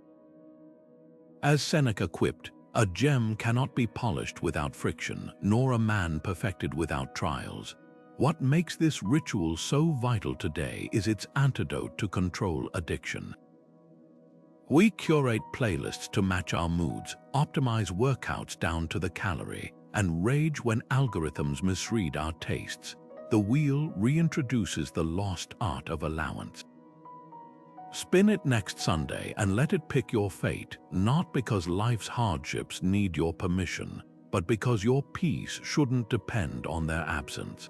As Seneca quipped, a gem cannot be polished without friction, nor a man perfected without trials. What makes this ritual so vital today is its antidote to control addiction. We curate playlists to match our moods, optimize workouts down to the calorie, and rage when algorithms misread our tastes. The wheel reintroduces the lost art of allowance. Spin it next Sunday and let it pick your fate, not because life's hardships need your permission, but because your peace shouldn't depend on their absence.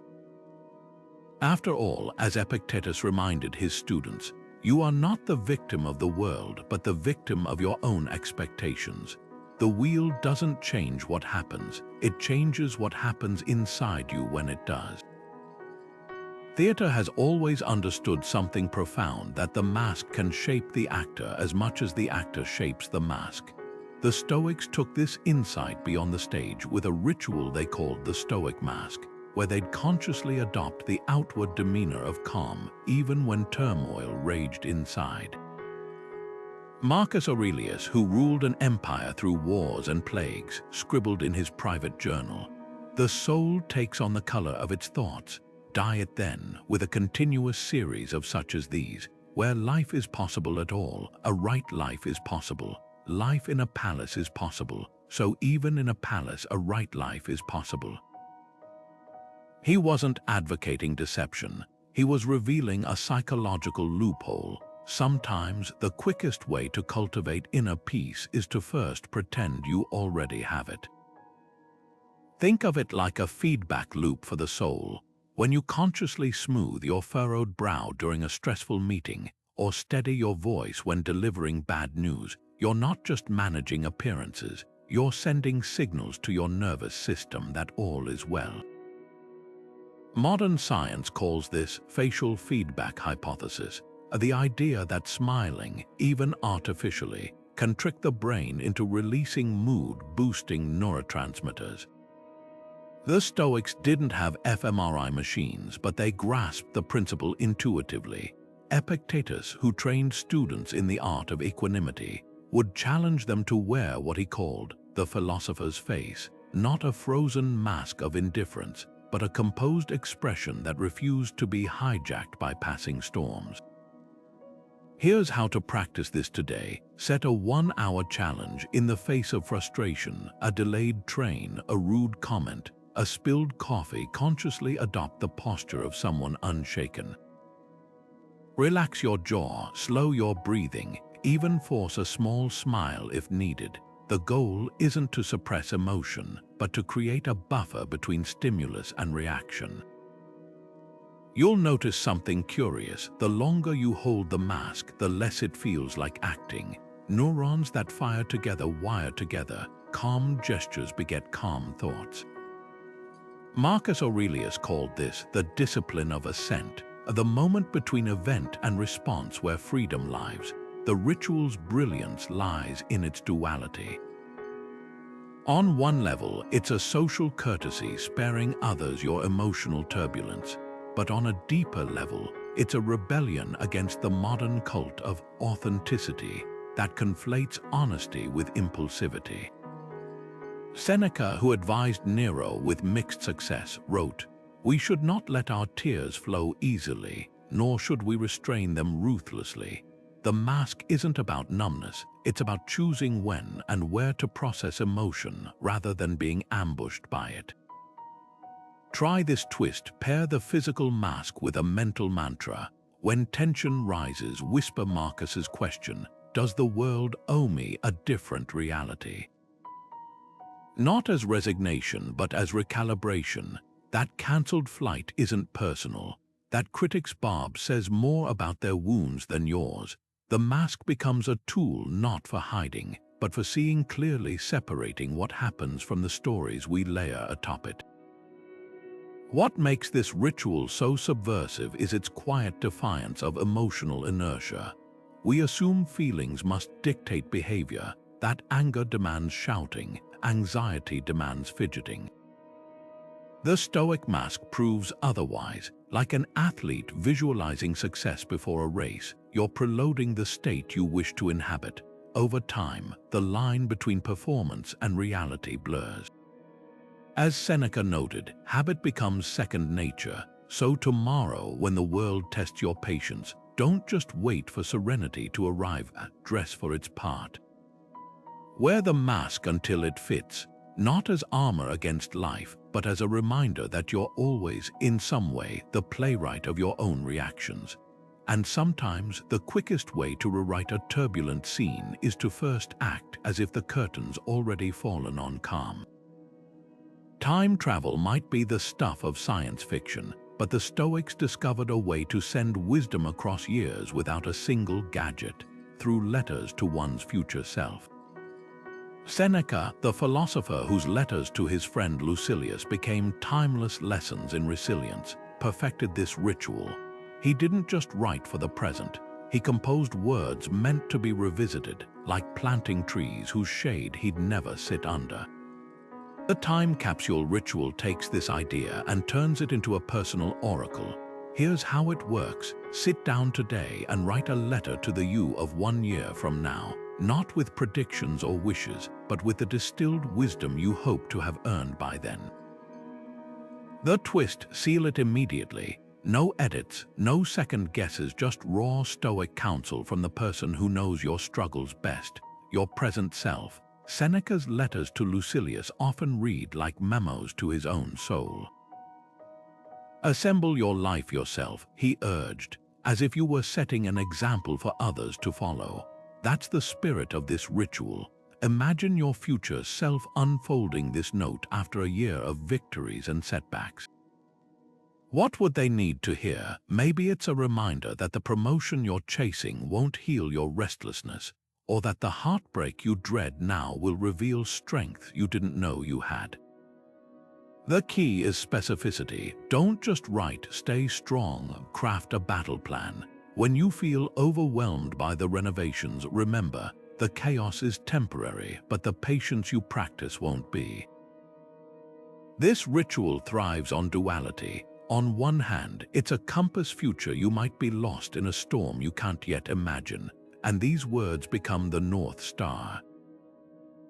After all, as Epictetus reminded his students, you are not the victim of the world, but the victim of your own expectations. The wheel doesn't change what happens, it changes what happens inside you when it does. Theater has always understood something profound, that the mask can shape the actor as much as the actor shapes the mask. The Stoics took this insight beyond the stage with a ritual they called the Stoic Mask, where they'd consciously adopt the outward demeanor of calm even when turmoil raged inside. Marcus Aurelius, who ruled an empire through wars and plagues, scribbled in his private journal, "The soul takes on the color of its thoughts. Diet then with a continuous series of such as these, where life is possible at all, a right life is possible. Life in a palace is possible, so even in a palace a right life is possible." He wasn't advocating deception. He was revealing a psychological loophole. Sometimes the quickest way to cultivate inner peace is to first pretend you already have it. Think of it like a feedback loop for the soul. When you consciously smooth your furrowed brow during a stressful meeting, or steady your voice when delivering bad news, you're not just managing appearances, you're sending signals to your nervous system that all is well. Modern science calls this facial feedback hypothesis, the idea that smiling, even artificially, can trick the brain into releasing mood-boosting neurotransmitters. The Stoics didn't have fMRI machines, but they grasped the principle intuitively. Epictetus, who trained students in the art of equanimity, would challenge them to wear what he called the philosopher's face, not a frozen mask of indifference, but a composed expression that refused to be hijacked by passing storms. Here's how to practice this today. Set a 1-hour challenge in the face of frustration, a delayed train, a rude comment, a spilled coffee. Consciously adopt the posture of someone unshaken. Relax your jaw, slow your breathing, even force a small smile if needed. The goal isn't to suppress emotion, but to create a buffer between stimulus and reaction. You'll notice something curious. The longer you hold the mask, the less it feels like acting. Neurons that fire together wire together. Calm gestures beget calm thoughts. Marcus Aurelius called this the discipline of assent, the moment between event and response where freedom lies. The ritual's brilliance lies in its duality. On one level, it's a social courtesy, sparing others your emotional turbulence. But on a deeper level, it's a rebellion against the modern cult of authenticity that conflates honesty with impulsivity. Seneca, who advised Nero with mixed success, wrote, "We should not let our tears flow easily, nor should we restrain them ruthlessly. The mask isn't about numbness, it's about choosing when and where to process emotion rather than being ambushed by it." Try this twist. Pair the physical mask with a mental mantra. When tension rises, whisper Marcus's question, "Does the world owe me a different reality?" Not as resignation, but as recalibration. That cancelled flight isn't personal. That critic's barb says more about their wounds than yours. The mask becomes a tool not for hiding, but for seeing clearly, separating what happens from the stories we layer atop it. What makes this ritual so subversive is its quiet defiance of emotional inertia. We assume feelings must dictate behavior, that anger demands shouting, anxiety demands fidgeting. The Stoic Mask proves otherwise. Like an athlete visualizing success before a race, you're preloading the state you wish to inhabit. Over time, the line between performance and reality blurs. As Seneca noted, habit becomes second nature. So tomorrow, when the world tests your patience, don't just wait for serenity to arrive. Dress for its part. Wear the mask until it fits, not as armor against life, but as a reminder that you're always, in some way, the playwright of your own reactions. And sometimes the quickest way to rewrite a turbulent scene is to first act as if the curtain's already fallen on calm. Time travel might be the stuff of science fiction, but the Stoics discovered a way to send wisdom across years without a single gadget, through letters to one's future self. Seneca, the philosopher whose letters to his friend Lucilius became timeless lessons in resilience, perfected this ritual. He didn't just write for the present, he composed words meant to be revisited, like planting trees whose shade he'd never sit under. The time capsule ritual takes this idea and turns it into a personal oracle. Here's how it works. Sit down today and write a letter to the you of 1 year from now, not with predictions or wishes, but with the distilled wisdom you hope to have earned by then. The twist: seal it immediately. No edits, no second guesses, just raw Stoic counsel from the person who knows your struggles best, your present self. Seneca's letters to Lucilius often read like memos to his own soul. Assemble your life yourself, he urged, as if you were setting an example for others to follow. That's the spirit of this ritual. Imagine your future self unfolding this note after a year of victories and setbacks. What would they need to hear? Maybe it's a reminder that the promotion you're chasing won't heal your restlessness, or that the heartbreak you dread now will reveal strength you didn't know you had. The key is specificity. Don't just write, stay strong, craft a battle plan. When you feel overwhelmed by the renovations, remember, the chaos is temporary, but the patience you practice won't be. This ritual thrives on duality. On one hand, it's a compass future you might be lost in a storm you can't yet imagine, and these words become the North Star.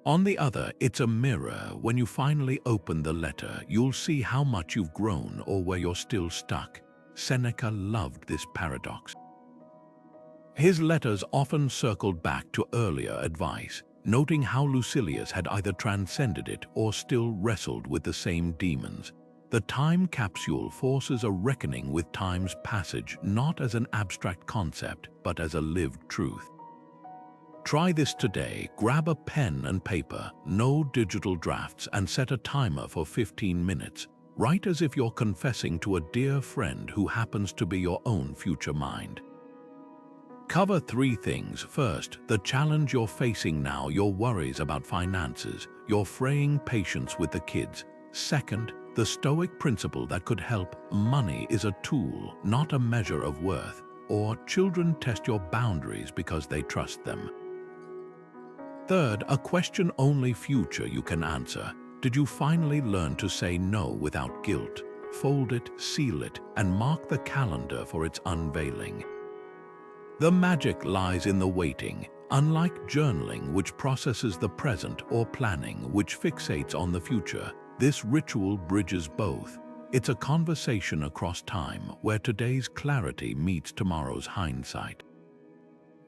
On the other, it's a mirror. When you finally open the letter, you'll see how much you've grown or where you're still stuck. Seneca loved this paradox. His letters often circled back to earlier advice, noting how Lucilius had either transcended it or still wrestled with the same demons. The time capsule forces a reckoning with time's passage, not as an abstract concept, but as a lived truth. Try this today. Grab a pen and paper, no digital drafts, and set a timer for 15 minutes. Write as if you're confessing to a dear friend who happens to be your own future mind. Cover 3 things. First, the challenge you're facing now, your worries about finances, your fraying patience with the kids. Second, the Stoic principle that could help: money is a tool, not a measure of worth. Or children test your boundaries because they trust them. Third, a question-only future you can answer. Did you finally learn to say no without guilt? Fold it, seal it, and mark the calendar for its unveiling. The magic lies in the waiting. Unlike journaling, which processes the present, or planning, which fixates on the future, this ritual bridges both. It's a conversation across time, where today's clarity meets tomorrow's hindsight.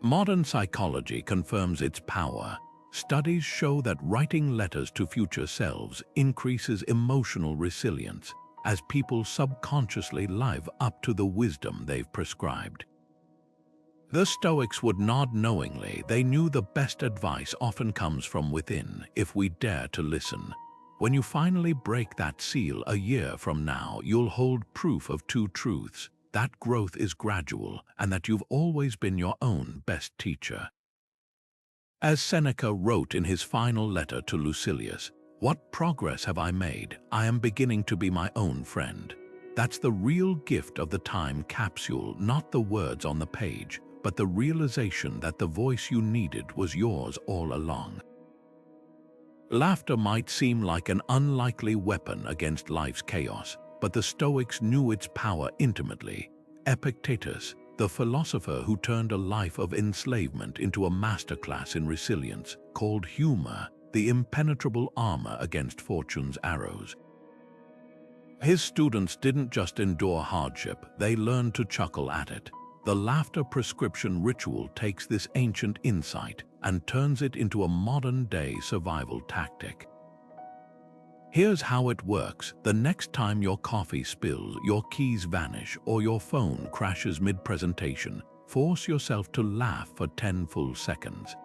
Modern psychology confirms its power. Studies show that writing letters to future selves increases emotional resilience, as people subconsciously live up to the wisdom they've prescribed. The Stoics would nod knowingly. They knew the best advice often comes from within, if we dare to listen. When you finally break that seal a year from now, you'll hold proof of 2 truths: that growth is gradual, and that you've always been your own best teacher. As Seneca wrote in his final letter to Lucilius, "What progress have I made? I am beginning to be my own friend." That's the real gift of the time capsule, not the words on the page, but the realization that the voice you needed was yours all along. Laughter might seem like an unlikely weapon against life's chaos, but the Stoics knew its power intimately. Epictetus, the philosopher who turned a life of enslavement into a masterclass in resilience, called humor the impenetrable armor against fortune's arrows. His students didn't just endure hardship, they learned to chuckle at it. The laughter prescription ritual takes this ancient insight and turns it into a modern-day survival tactic. Here's how it works. The next time your coffee spills, your keys vanish, or your phone crashes mid-presentation, force yourself to laugh for 10 full seconds.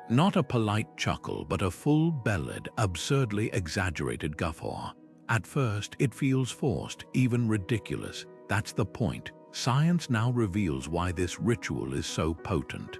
Not a polite chuckle, but a full-bellied, absurdly exaggerated guffaw. At first, it feels forced, even ridiculous. That's the point. Science now reveals why this ritual is so potent.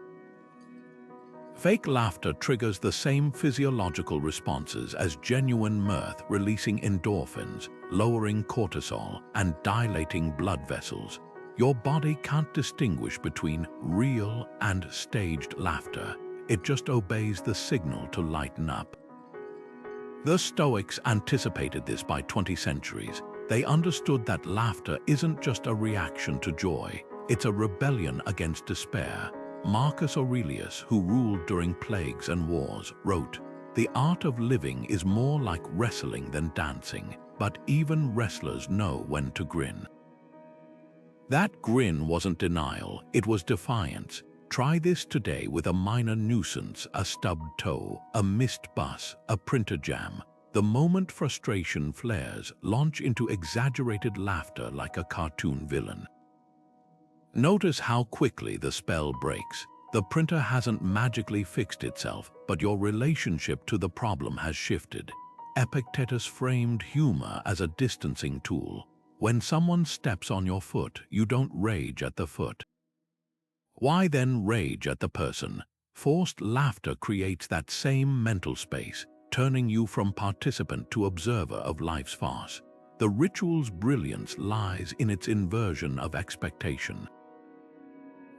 Fake laughter triggers the same physiological responses as genuine mirth, releasing endorphins, lowering cortisol, and dilating blood vessels. Your body can't distinguish between real and staged laughter. It just obeys the signal to lighten up. The Stoics anticipated this by 20 centuries. They understood that laughter isn't just a reaction to joy, it's a rebellion against despair. Marcus Aurelius, who ruled during plagues and wars, wrote, "The art of living is more like wrestling than dancing, but even wrestlers know when to grin." That grin wasn't denial, it was defiance. Try this today with a minor nuisance, a stubbed toe, a missed bus, a printer jam. The moment frustration flares, launch into exaggerated laughter like a cartoon villain. Notice how quickly the spell breaks. The printer hasn't magically fixed itself, but your relationship to the problem has shifted. Epictetus framed humor as a distancing tool. When someone steps on your foot, you don't rage at the foot. Why then rage at the person? Forced laughter creates that same mental space, turning you from participant to observer of life's farce. The ritual's brilliance lies in its inversion of expectation.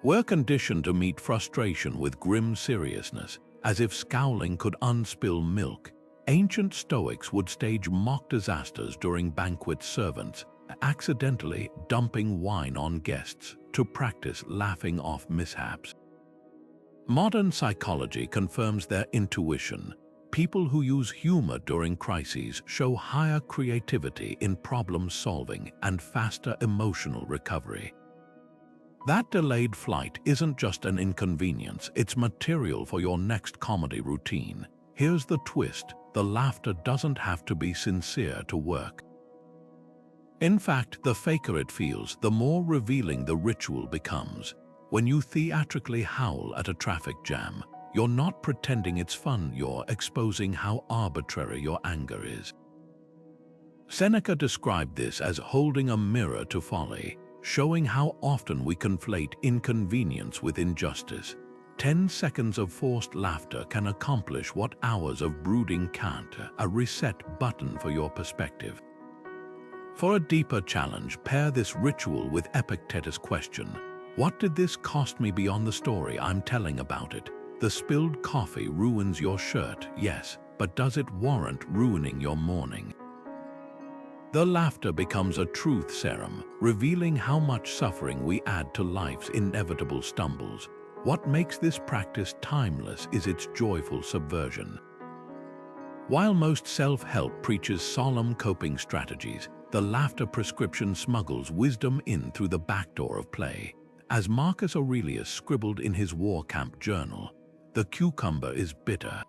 We're conditioned to meet frustration with grim seriousness, as if scowling could unspill milk. Ancient Stoics would stage mock disasters during banquet servants, accidentally dumping wine on guests to practice laughing off mishaps. Modern psychology confirms their intuition. People who use humor during crises show higher creativity in problem solving and faster emotional recovery. That delayed flight isn't just an inconvenience, it's material for your next comedy routine. Here's the twist: the laughter doesn't have to be sincere to work. In fact, the faker it feels, the more revealing the ritual becomes. When you theatrically howl at a traffic jam, you're not pretending it's fun, you're exposing how arbitrary your anger is. Seneca described this as holding a mirror to folly, showing how often we conflate inconvenience with injustice. 10 seconds of forced laughter can accomplish what hours of brooding can't, a reset button for your perspective. For a deeper challenge, pair this ritual with Epictetus' question: what did this cost me beyond the story I'm telling about it? The spilled coffee ruins your shirt, yes, but does it warrant ruining your morning? The laughter becomes a truth serum, revealing how much suffering we add to life's inevitable stumbles. What makes this practice timeless is its joyful subversion. While most self-help preaches solemn coping strategies, the laughter prescription smuggles wisdom in through the back door of play. As Marcus Aurelius scribbled in his war camp journal, "The cucumber is bitter.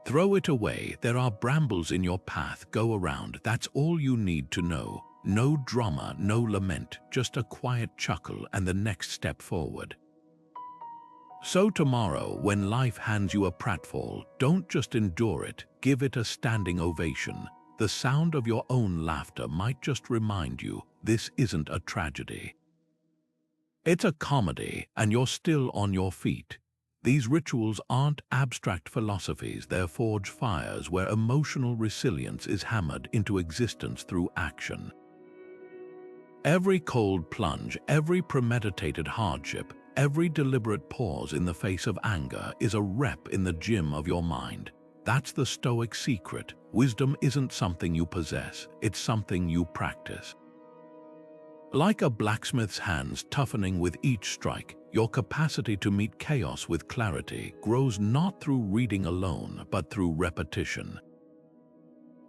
Throw it away, there are brambles in your path, go around, that's all you need to know. No drama, no lament, just a quiet chuckle and the next step forward." So tomorrow, when life hands you a pratfall, don't just endure it, give it a standing ovation. The sound of your own laughter might just remind you this isn't a tragedy. It's a comedy, and you're still on your feet. These rituals aren't abstract philosophies, they're forged fires where emotional resilience is hammered into existence through action. Every cold plunge, every premeditated hardship, every deliberate pause in the face of anger is a rep in the gym of your mind. That's the Stoic secret. Wisdom isn't something you possess, it's something you practice. Like a blacksmith's hands toughening with each strike, your capacity to meet chaos with clarity grows not through reading alone, but through repetition.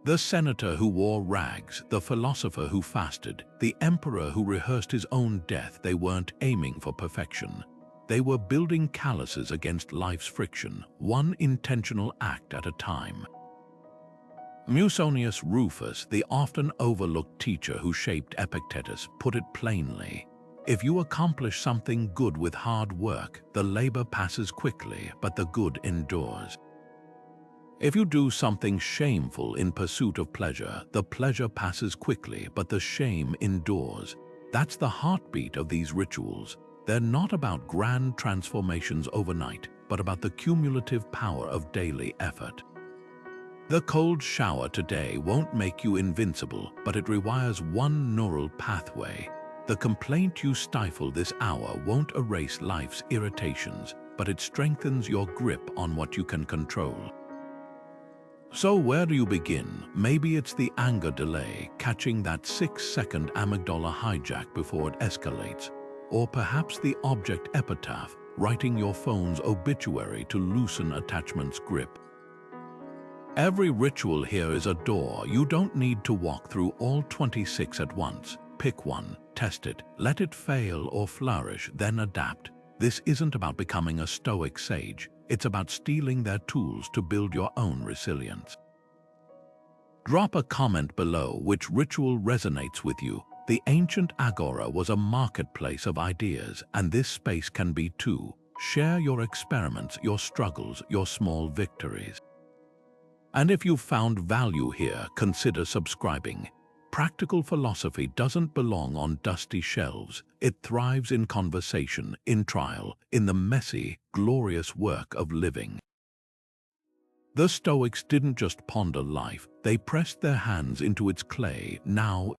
The senator who wore rags, the philosopher who fasted, the emperor who rehearsed his own death, they weren't aiming for perfection. They were building calluses against life's friction, one intentional act at a time. Musonius Rufus, the often overlooked teacher who shaped Epictetus, put it plainly: if you accomplish something good with hard work, the labor passes quickly, but the good endures. If you do something shameful in pursuit of pleasure, the pleasure passes quickly, but the shame endures. That's the heartbeat of these rituals. They're not about grand transformations overnight, but about the cumulative power of daily effort. The cold shower today won't make you invincible, but it rewires one neural pathway. The complaint you stifle this hour won't erase life's irritations, but it strengthens your grip on what you can control. So where do you begin? Maybe it's the anger delay, catching that 6-second amygdala hijack before it escalates. Or perhaps the object epitaph, writing your phone's obituary to loosen attachment's grip. Every ritual here is a door. You don't need to walk through all 26 at once. Pick one, test it, let it fail or flourish, then adapt. This isn't about becoming a Stoic sage. It's about stealing their tools to build your own resilience. Drop a comment below which ritual resonates with you. The ancient agora was a marketplace of ideas, and this space can be too. Share your experiments, your struggles, your small victories. And if you've found value here, consider subscribing. Practical philosophy doesn't belong on dusty shelves. It thrives in conversation, in trial, in the messy, glorious work of living. The Stoics didn't just ponder life, they pressed their hands into its clay. Now